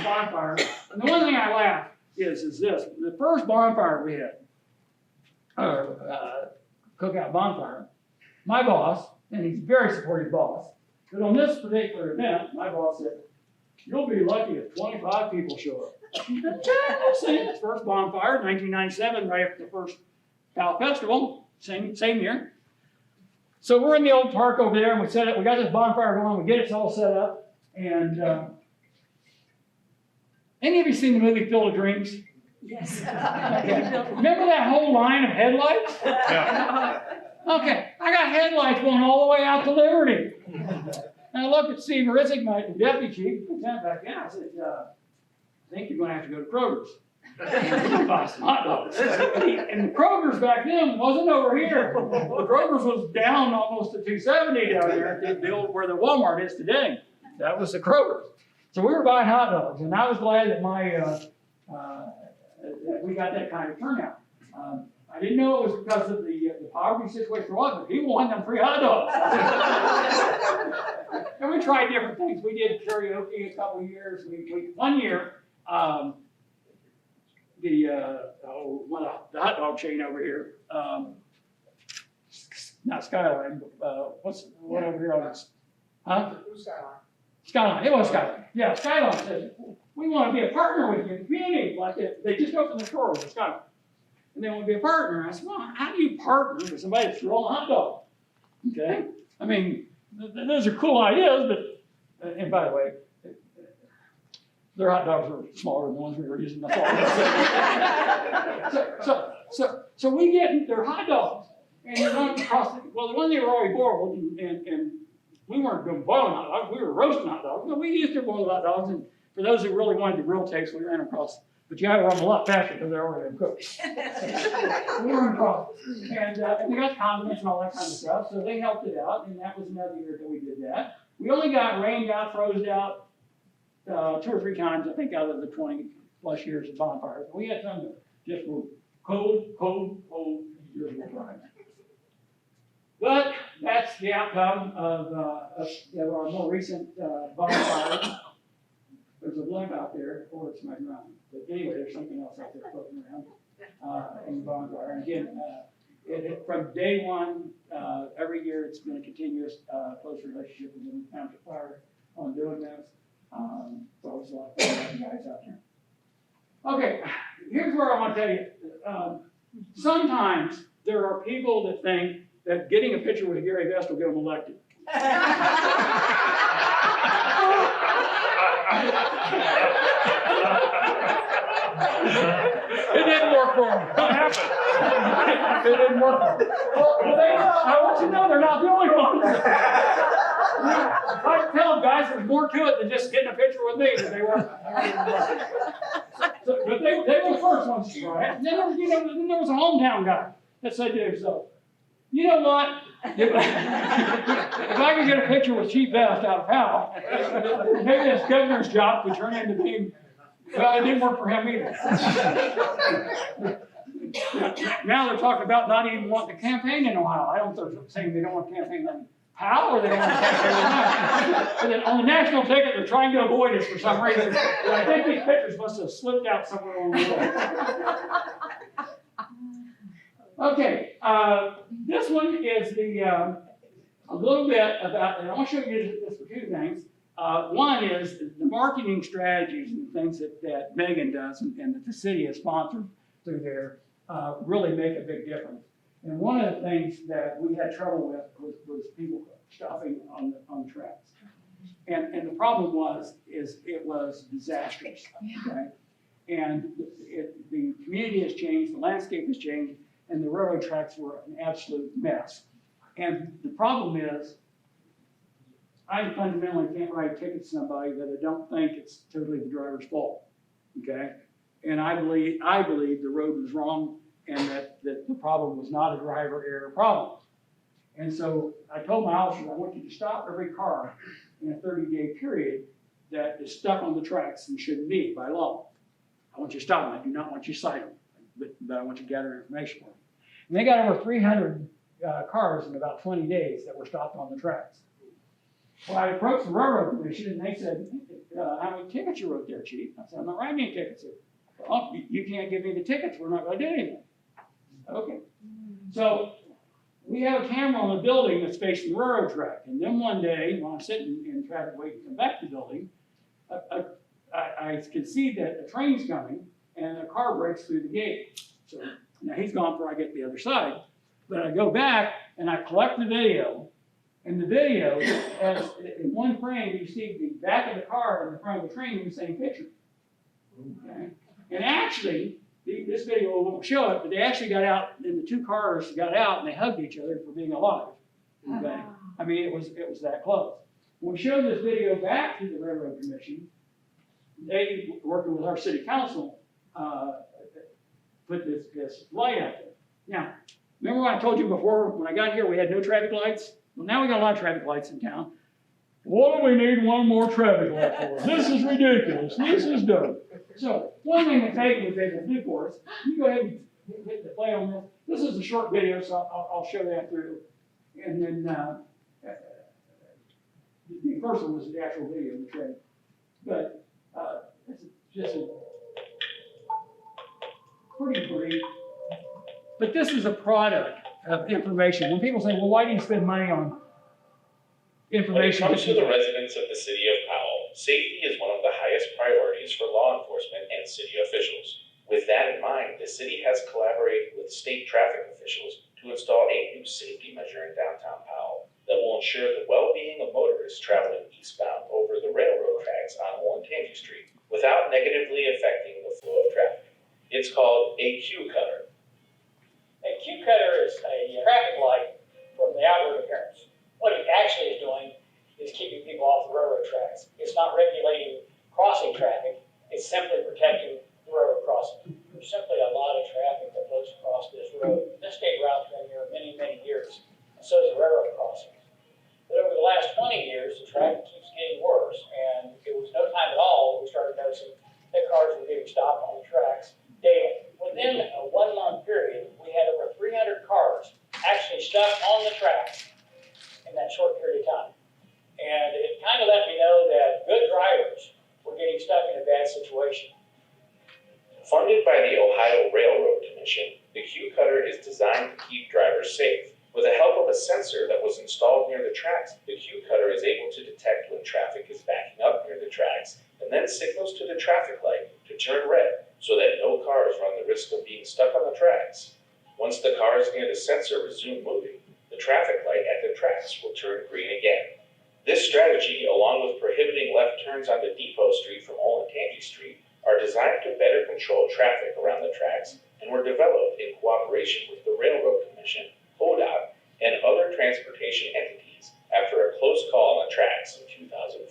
bonfire. And the one thing I laugh is this: the first bonfire we had, cookout bonfire. My boss, and he's a very supportive boss, but on this particular event, my boss said, "You'll be lucky if 25 people show up." Yeah, we'll see. It's first bonfire, 1997, right after the first Powell Festival, same year. So we're in the old park over there, and we set up. We got this bonfire going. We get it all set up, and any of you seen the movie Field of Dreams? Yes. Okay. Remember that whole line of headlights? Yeah. Okay, I got headlights going all the way out to Liberty. And I looked at Steve Rizzick, my deputy chief, lieutenant back then. I said, I think you're going to have to go to Kroger's. Buy some hot dogs. And the Kroger's back then wasn't over here. The Kroger's was down almost to 270 down there at the old where the Walmart is today. That was the Kroger's. So we were buying hot dogs, and I was glad that that we got that kind of turnout. I didn't know it was because of the poverty situation, but people wanted them free hot dogs. And we tried different things. We did karaoke a couple of years. One year, the hot dog chain over here, not Skyline, what over here on this? Huh? Skyline, it was Skyline. Yeah, Skyline said, we want to be a partner with you in the community. Like they just opened the store with Skyline. And they want to be a partner. I said, well, how do you partner with somebody that's rolling hot dog? Okay? I mean, those are cool ideas, but, and by the way, their hot dogs were smaller than the ones we were using before. So we get their hot dogs. And they're going across, the one they were already boiled, and we weren't doing boiling hot dogs, we were roasting hot dogs. But we used to boil hot dogs, and for those who really wanted the real taste, we ran across. But you had to run them a lot faster because they're already cooked. We were across. And we got condiments and all that kind of stuff, so they helped it out, and that was another year that we did that. We only got rained out, frozen out 2 or 3 times, I think, out of the 20 plus years of bonfires. We had some that just were cold years of dry. But that's the outcome of our more recent bonfires. There's a blimp out there, or it's my ground. But anyway, there's something else out there floating around in the bonfire. And again, from day one, every year it's been a continuous close relationship with the Township Fire on doing this. It's always a lot of fun having guys out there. Okay, here's where I want to tell you. Sometimes there are people that think that getting a picture with Gary Vest will get them elected. It didn't work for them. What happened? It didn't work for them. Well, I want you to know they're not the only ones. I tell them, guys, there's more to it than just getting a picture with me. But they weren't. But they were the first ones to try it. And then there was a hometown guy that said to himself, you know what? If I could get a picture with Chief Vest out of Powell, maybe this governor's job could turn into being, well, it didn't work for him either. Now they're talking about not even wanting to campaign in Ohio. I don't know if they're saying they don't want to campaign in Powell or they don't want to campaign in Ohio. But on the national ticket, they're trying to avoid us for some reason. But I think these pictures must have slipped out somewhere along the way. Okay, this one is a little bit about, and I want to show you this for 2 things. One is the marketing strategies and things that Megan does and that the city has sponsored through there really make a big difference. And one of the things that we had trouble with was people stuffing on the tracks. And the problem was it was disastrous. Okay? And the community has changed, the landscape has changed, and the railroad tracks were an absolute mess. And the problem is, I fundamentally can't write a ticket to somebody that I don't think it's totally the driver's fault. Okay? And I believe the road was wrong and that the problem was not a driver error problem. And so I told my officers, I want you to stop every car in a 30-day period that is stuck on the tracks and shouldn't be by law. I want you to stop them. I do not want you to cite them, but I want you to gather information for them. And they got over 300 cars in about 20 days that were stopped on the tracks. Well, I approached the railroad commission and they said, how many tickets you wrote there, Chief? I said, I'm not writing any tickets here. Well, you can't give me the tickets. We're not going to do anything. Okay. So we have a camera on the building that's facing the railroad track. And then one day, while I'm sitting in traffic waiting to come back to the building, I can see that a train's coming and a car breaks through the gate. So now he's gone before I get to the other side. But I go back and I collect the video. And the video, as in one frame, you see the back of the car and the front of the train in the same picture. Okay? And actually, this video won't show it, but they actually got out, and the 2 cars got out and they hugged each other for being alive. Okay? I mean, it was that close. When we showed this video back to the Railroad Commission, they, working with our city council, put this light out there. Now, remember what I told you before, when I got here, we had no traffic lights? Well, now we got a lot of traffic lights in town. what do we need one more traffic light for? This is ridiculous. This is dumb. So one thing that Peyton was able to do for us, you go ahead and hit the play on this. This is a short video, so I'll show that through. And then the first one was the actual video of the train. But it's just a pretty brief. But this is a product of information. When people say, well, why do you spend money on information? When it comes to the residents of the city of Powell, safety is one of the highest priorities for law enforcement and city officials. With that in mind, the city has collaborated with state traffic officials to install a new safety measure in downtown Powell that will ensure the well-being of motorists traveling eastbound over the railroad tracks on Olentangy Street without negatively affecting the flow of traffic. It's called a Q cutter. A Q cutter is a traffic light from the outward appearance. What it actually is doing is keeping people off the railroad tracks. It's not regulating crossing traffic, it's simply protecting the railroad crossing. There's simply a lot of traffic that flows across this road. This state route's been here many, many years, and so is the railroad crossings. But over the last 20 years, the traffic keeps getting worse, and it was no time at all we started noticing that cars were getting stopped on the tracks daily. Within a 1 month period, we had over 300 cars actually stuck on the tracks in that short period of time. And it kind of let me know that good drivers were getting stuck in a bad situation. Funded by the Ohio Railroad Commission, the Q cutter is designed to keep drivers safe. With the help of a sensor that was installed near the tracks, the Q cutter is able to detect when traffic is backing up near the tracks and then signals to the traffic light to turn red so that no cars run the risk of being stuck on the tracks. Once the cars near the sensor resume moving, the traffic light at the tracks will turn green again. This strategy, along with prohibiting left turns onto Depot Street from Olentangy Street, are designed to better control traffic around the tracks and were developed in cooperation with the Railroad Commission, ODOT, and other transportation entities after a close call on the tracks in 2014.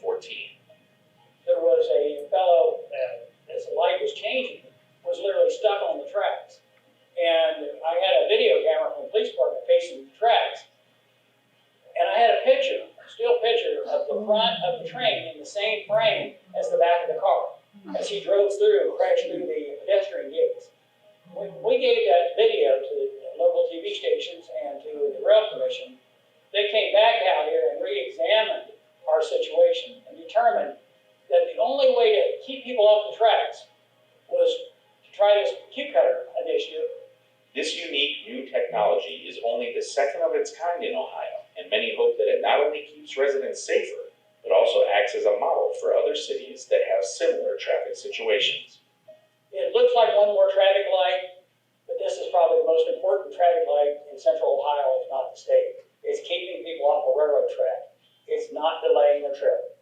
There was a fellow that, as the light was changing, was literally stuck on the tracks. And I had a video camera from the police department facing the tracks, and I had a picture, a still picture of the front of the train in the same frame as the back of the car, as he drove through, crashed through the pedestrian gates. We gave that video to the local TV stations and to the Rail Commission. They came back out here and re-examined our situation and determined that the only way to keep people off the tracks was to try this Q cutter initiative. This unique new technology is only the second of its kind in Ohio, and many hope that it not only keeps residents safer, but also acts as a model for other cities that have similar traffic situations. It looks like one more traffic light, but this is probably the most important traffic light in central Ohio, if not the state. It's keeping people off the railroad track. It's not delaying their trip.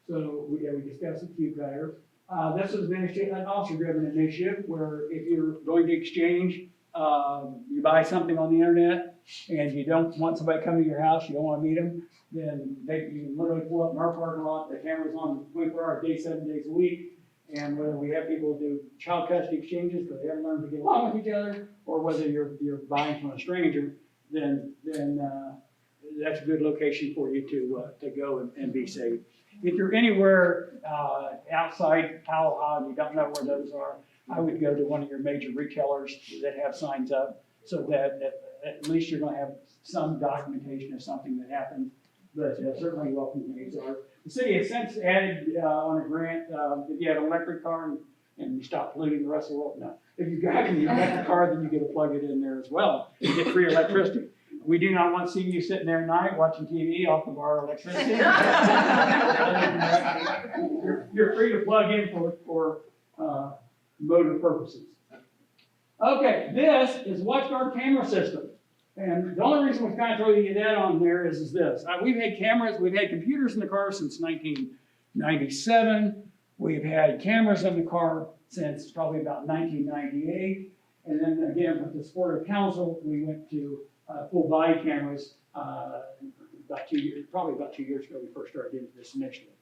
So we discussed the Q cutter. This is an officer-driven initiative where if you're going to exchange, you buy something on the internet and you don't want somebody coming to your house, you don't want to meet them, then you can literally pull up in our parking lot, the camera's on 24 hours a day, 7 days a week. And whether we have people do child custody exchanges because they haven't learned to get along with each other, or whether you're buying from a stranger, then that's a good location for you to go and be safe. If you're anywhere outside Powell and you don't know where those are, I would go to one of your major retailers that have signs up so that at least you're going to have some documentation of something that happened. But certainly welcome to these are. The city has since added on a grant, if you have an electric car and you stop polluting the rest of the world, no. If you have an electric car, then you get to plug it in there as well and get free electricity. We do not want to see you sitting there at night watching TV off of our electricity. You're free to plug in for motor purposes. Okay, this is WatchGuard camera system. And the only reason we're kind of throwing you that on there is this. We've had cameras, we've had computers in the car since 1997. We've had cameras in the car since probably about 1998. And then again, with the support of council, we went to full body cameras probably about 2 years ago we first started into this initiative.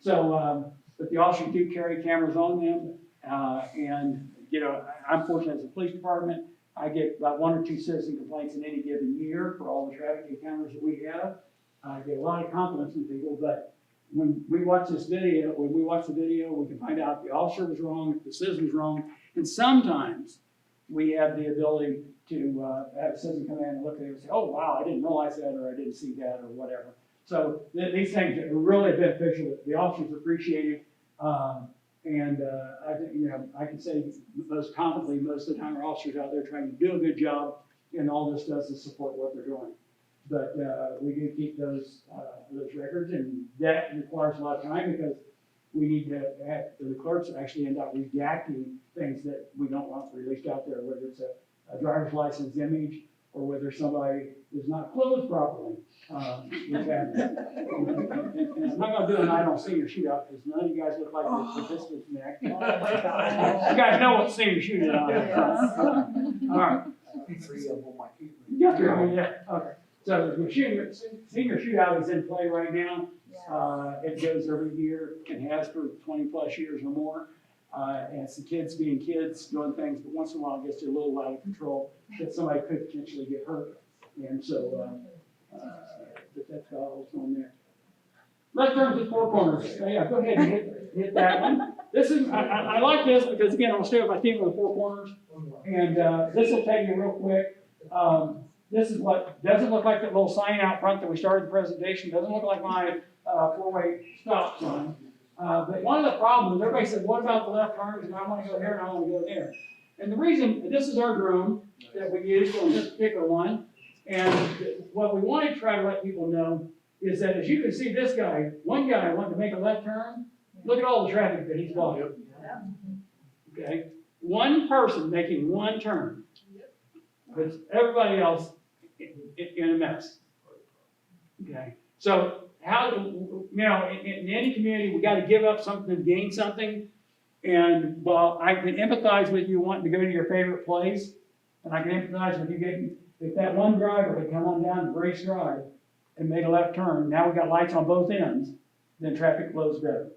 So, but the officers do carry cameras on them. And, you know, I'm fortunate as a police department, I get about 1 or 2 citizen complaints in any given year for all the traffic encounters that we have. I get a lot of confidence in people, but when we watch the video, we can find out if the officer was wrong, if the citizen was wrong. And sometimes we have the ability to have a citizen come in and look at it and say, oh, wow, I didn't realize that, or I didn't see that, or whatever. So these things are really beneficial. The officers appreciate it. And I think, you know, I can say most confidently, most of the time our officers out there trying to do a good job, and all this does is support what they're doing. But we do keep those records, and that requires a lot of time because we need to have the clerks actually end up redacting things that we don't want released out there, whether it's a driver's license image or whether somebody is not clothed properly. Which happens. And I'm not gonna do an I don't senior shootout because none of you guys look like the participants in the act. You guys know what senior shootout is. All right. Three of them, I keep. You got three of them, yeah, okay. So the senior shootout is in play right now. It goes every year and has for 20+ years or more. And it's the kids being kids, doing things, but once in a while it gets a little out of control that somebody could potentially get hurt. And so, that's all that's on there. Let's turn to the four corners. Yeah, go ahead and hit that one. This is, I like this because again, I'm gonna stay with my theme of the four corners. And, this will take you real quick. This is what doesn't look like that little sign out front that we started the presentation. Doesn't look like my four-way stop sign. But one of the problems, everybody said, what about the left turns? And I want to go here and I want to go there. And the reason, this is our drone that we use on this particular one. And what we want to try to let people know is that as you can see this guy, one guy wanted to make a left turn. Look at all the traffic that he's blocking. Okay? One person making one turn. Puts everybody else in a mess. Okay? So, how, you know, in any community, we got to give up something to gain something. And while I can empathize with you wanting to go to your favorite place, and I can empathize with you getting, if that one driver had come on down to Brace Drive and made a left turn, now we got lights on both ends, then traffic flows better.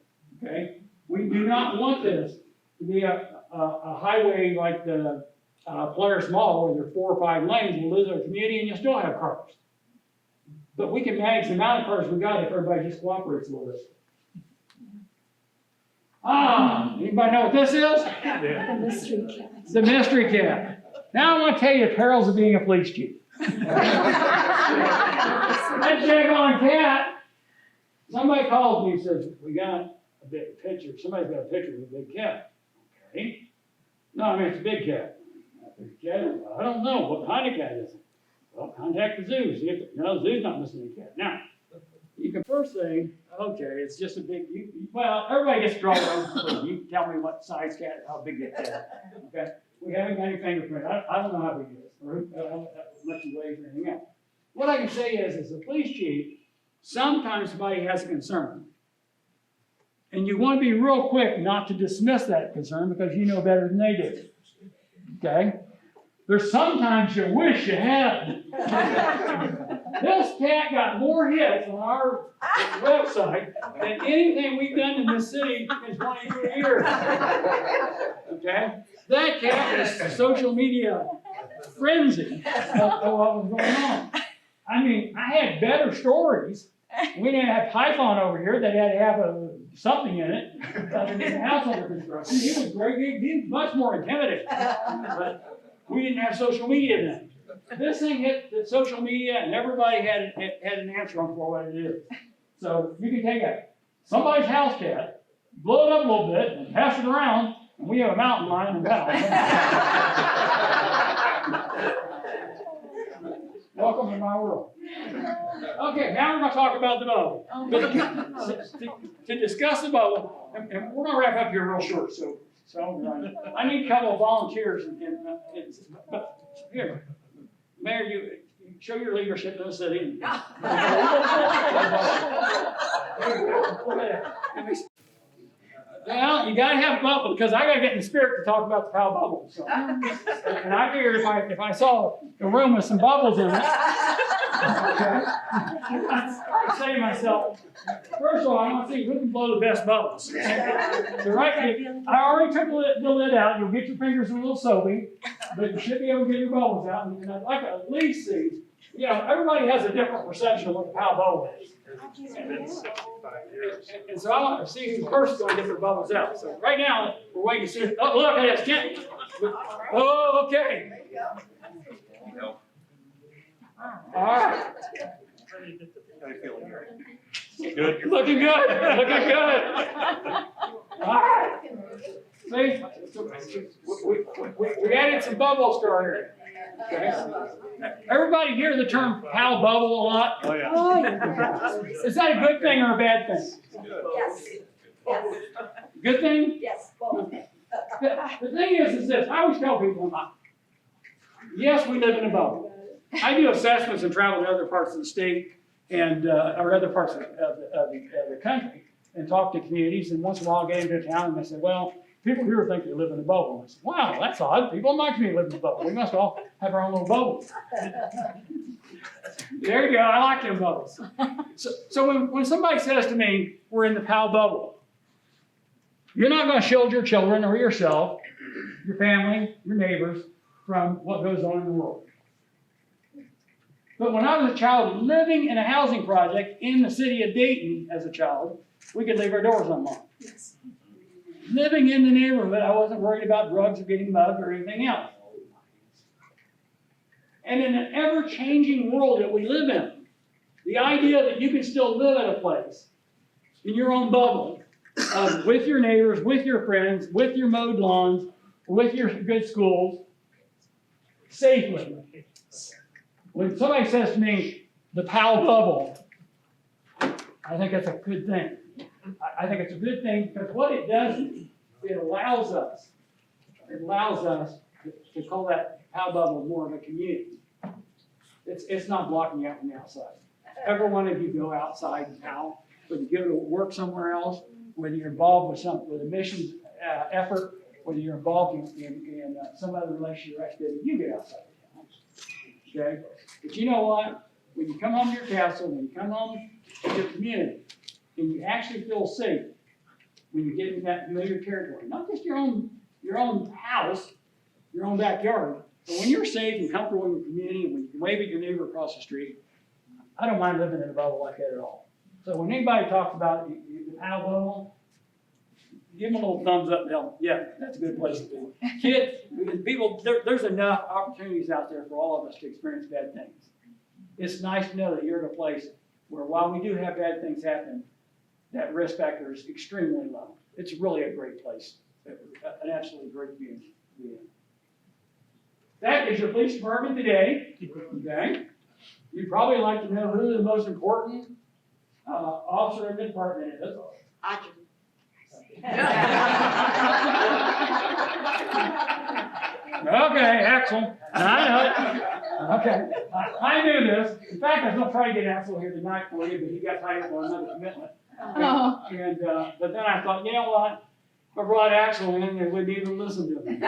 Okay? We do not want this to be a highway like the Polaris Mall where there are 4 or 5 lanes. We'll lose our community and you'll still have cars. But we can manage the amount of cars we got if everybody just cooperates a little bit. Anybody know what this is? The mystery cat. The mystery cat. Now I want to tell you the perils of being a police chief. That daggone cat. Somebody calls me and says, we got a big picture. Somebody's got a picture of a big cat. Okay. No, I mean, it's a big cat. A big cat? I don't know. What kind of cat is it? Well, contact the zoo. See if the zoo's not missing a cat. Now, you can first say, okay, it's just a big, well, everybody gets to draw their own conclusion. You tell me what size cat, how big that cat is. Okay? We haven't got any fingerprint. I don't know how big it is, or how much it weighs or anything else. What I can say is, as a police chief, sometimes somebody has a concern. And you want to be real quick not to dismiss that concern because you know better than they do. Okay? There's sometimes you wish you had. This cat got more hits on our website than anything we've done in this city in 23 years. Okay? That cat was social media frenzy of what was going on. I mean, I had better stories. We didn't have Python over here that had to have something in it. Other than the house under construction. He was great. He was much more intimidating. But we didn't have social media then. This thing hit the social media, and everybody had an answer on for what it is. So you can take somebody's house cat, blow it up a little bit, and pass it around, and we have a mountain lion in town. Welcome to my world. Okay, now we're going to talk about the bubble. To discuss the bubble, and we're going to wrap up here real short. So I need a couple of volunteers. Here, Mayor, you show your leadership in the city. Well, you gotta have bubble, because I gotta get in the spirit to talk about the Powell bubble, so. And I figured if I saw a room with some bubbles in it, okay, I'd say to myself, first of all, I want to see who can blow the best bubbles. So right, I already took the lid out, you'll get your fingers a little soapy, but you should be able to get your bubbles out, and I'd like to at least see, you know, everybody has a different perception of what the Powell bubble is. And so I want to see who first is going to get their bubbles out. So right now, we're waiting to see. Oh, look, it's Kent. Oh, okay. All right. Good. Looking good. Looking good. All right. See, we added some bubbles to our area. Okay. Everybody hear the term Powell bubble a lot? Oh, yeah. Is that a good thing or a bad thing? Yes. Yes. Good thing? Yes. Both. The thing is this, I always tell people, yes, we live in a bubble. I do assessments and travel to other parts of the state and, or other parts of the country and talk to communities, and once in a while I get into a town and they say, well, people here think they live in a bubble. And I say, wow, that's odd. People in my community live in a bubble. We must all have our own little bubbles. There you go. I like them bubbles. So when somebody says to me, we're in the Powell bubble, you're not going to shield your children or yourself, your family, your neighbors from what goes on in the world. But when I was a child living in a housing project in the city of Dayton as a child, we could leave our doors unlocked. Yes. Living in the neighborhood, I wasn't worried about drugs or getting mugged or anything else. And in an ever-changing world that we live in, the idea that you can still live at a place in your own bubble, with your neighbors, with your friends, with your mowed lawns, with your good schools, safely. When somebody says to me, the Powell bubble, I think that's a good thing. I think it's a good thing because what it does is it allows us to call that Powell bubble more of a community. It's not blocking you out from the outside. Every one of you go outside in Powell, whether you go to work somewhere else, whether you're involved with a missions effort, whether you're involved in some other relationship or activity, you get outside the town. Okay? But you know what? When you come home to your castle, when you come home to your community, and you actually feel safe when you get into that familiar territory, not just your own house, your own backyard, but when you're safe and comfortable in your community, and when you can wave at your neighbor across the street, I don't mind living in a bubble like that at all. So when anybody talks about the Powell bubble, give them a little thumbs up and tell them, yeah, that's a good place to be. Kids, people, there's enough opportunities out there for all of us to experience bad things. It's nice to know that you're at a place where while we do have bad things happen, that risk factor is extremely low. It's really a great place, an absolutely great community to be in. That is your police department today, okay? You'd probably like to know who the most important officer in the department is. I do. Okay, excellent. I know it. Okay, I knew this. In fact, I was going to try to get Axel here tonight for you, but he got tied up on another commitment. But then I thought, you know what? If I brought Axel in, they wouldn't even listen to him. They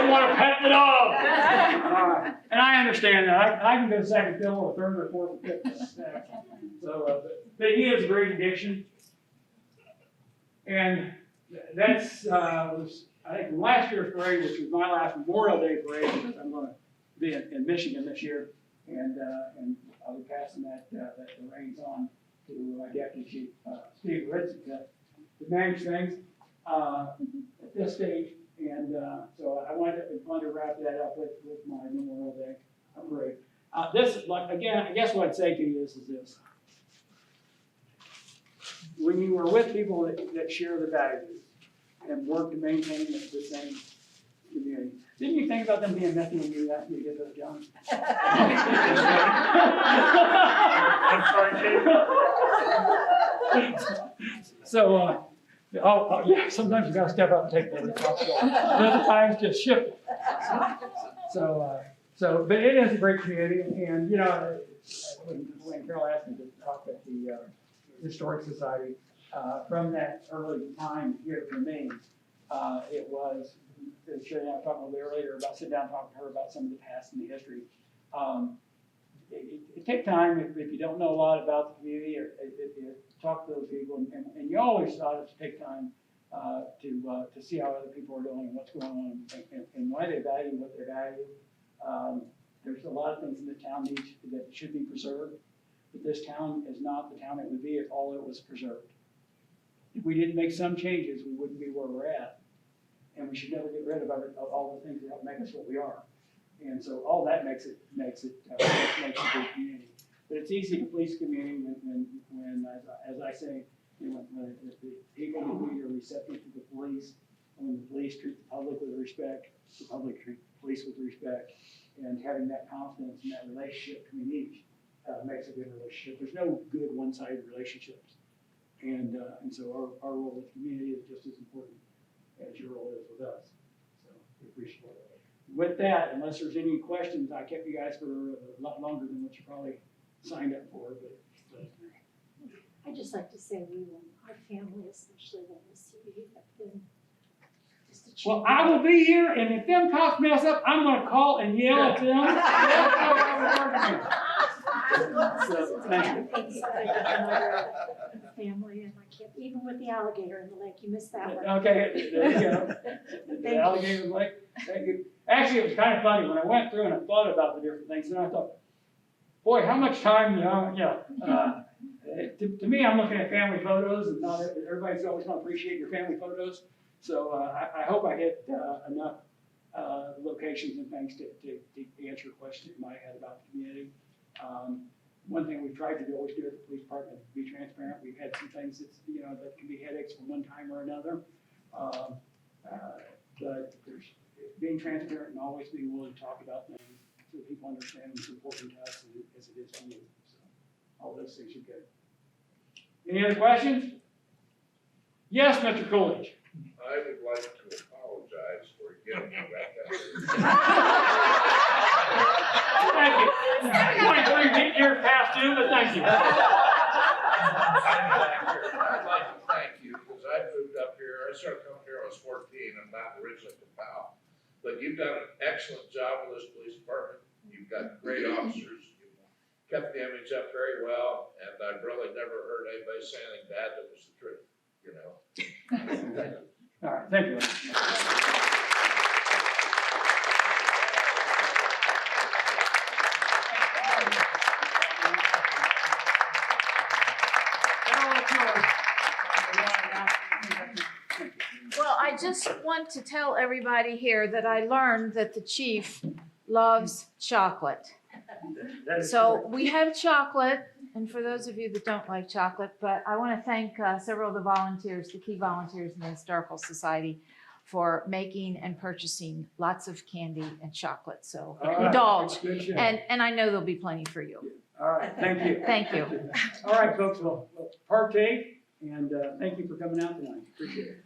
want to pet the dog. All right. And I understand that. I can go second fiddle or third or fourth or fifth. So, but he has a great addiction. And that's, was, I think, last year's parade, which was my last Memorial Day parade, because I'm going to be in Michigan this year. And I'll be passing the reins on to my deputy chief, Steve Ritzik, to manage things at this stage. And so I wanted to wrap that up with my Memorial Day parade. This, like, again, I guess what I'd say to you is this. When you are with people that share the values and work to maintain the same community, didn't you think about them being messy when you asked me to get those jobs? I'm sorry, So, yeah, sometimes you gotta step up and take the responsibility. Other times just shift it. So, but it is a great community, and you know, when Carol asked me to talk at the Historic Society, from that early time here for me, it was, Sherry and I were talking a little bit earlier about sitting down and talking to her about some of the past and the history. It takes time if you don't know a lot about the community or if you talk to those people, and you always ought to take time to see how other people are doing and what's going on and why they value what they value. There's a lot of things in the town that should be preserved, but this town is not the town it would be if all it was preserved. If we didn't make some changes, we wouldn't be where we're at. And we should never get rid of all the things that help make us what we are. And so all that makes it a good community. But it's easy to police community when as I say, when the people in the are receptive to the police, and when the police treat the public with respect, the public treat the police with respect, and having that confidence in that relationship between each makes a good relationship. There's no good one-sided relationships. And so our role with the community is just as important as your role is with us. So we appreciate it. With that, unless there's any questions, I kept you guys for a lot longer than what you probably signed up for, but I'd just like to say our family especially will miss you. You have been just a well, I will be here, and if them cops mess up, I'm gonna call and yell at them. So, thank you. Family, and I can't, even with the alligator in the lake, you missed that one. Okay, there you go. The alligator lake, thank you. Actually, it was kind of funny when I went through and I thought about the different things, and I thought, boy, how much time, to me, I'm looking at family photos, and not everybody's always gonna appreciate your family photos. So I hope I hit enough locations and things to answer your question you might have had about the community. One thing we've tried to do, always do at the police department, is be transparent. We've had some things that can be headaches from one time or another. But there's being transparent and always being willing to talk about things so that people understand it's important to us as it is to you. So all those things are good. Any other questions? Yes, Mr. Coolidge. I would like to apologize for getting you back Thank you. 23 years past due, but thank you. I'd like to thank you because I moved up here. I started coming here when I was 14. I'm not originally from Powell. But you've done an excellent job with this police department. You've got great officers. You've kept the image up very well. And I've really never heard anybody say anything bad that was the truth, Thank you. All right, thank you. Well, I just want to tell everybody here that I learned that the chief loves chocolate. So we have chocolate, and for those of you that don't like chocolate, but I want to thank several of the volunteers, the key volunteers in the Historical Society, for making and purchasing lots of candy and chocolate. So indulge, and I know there'll be plenty for you. All right, thank you. Thank you. All right, folks, we'll partake, and thank you for coming out tonight. Appreciate it.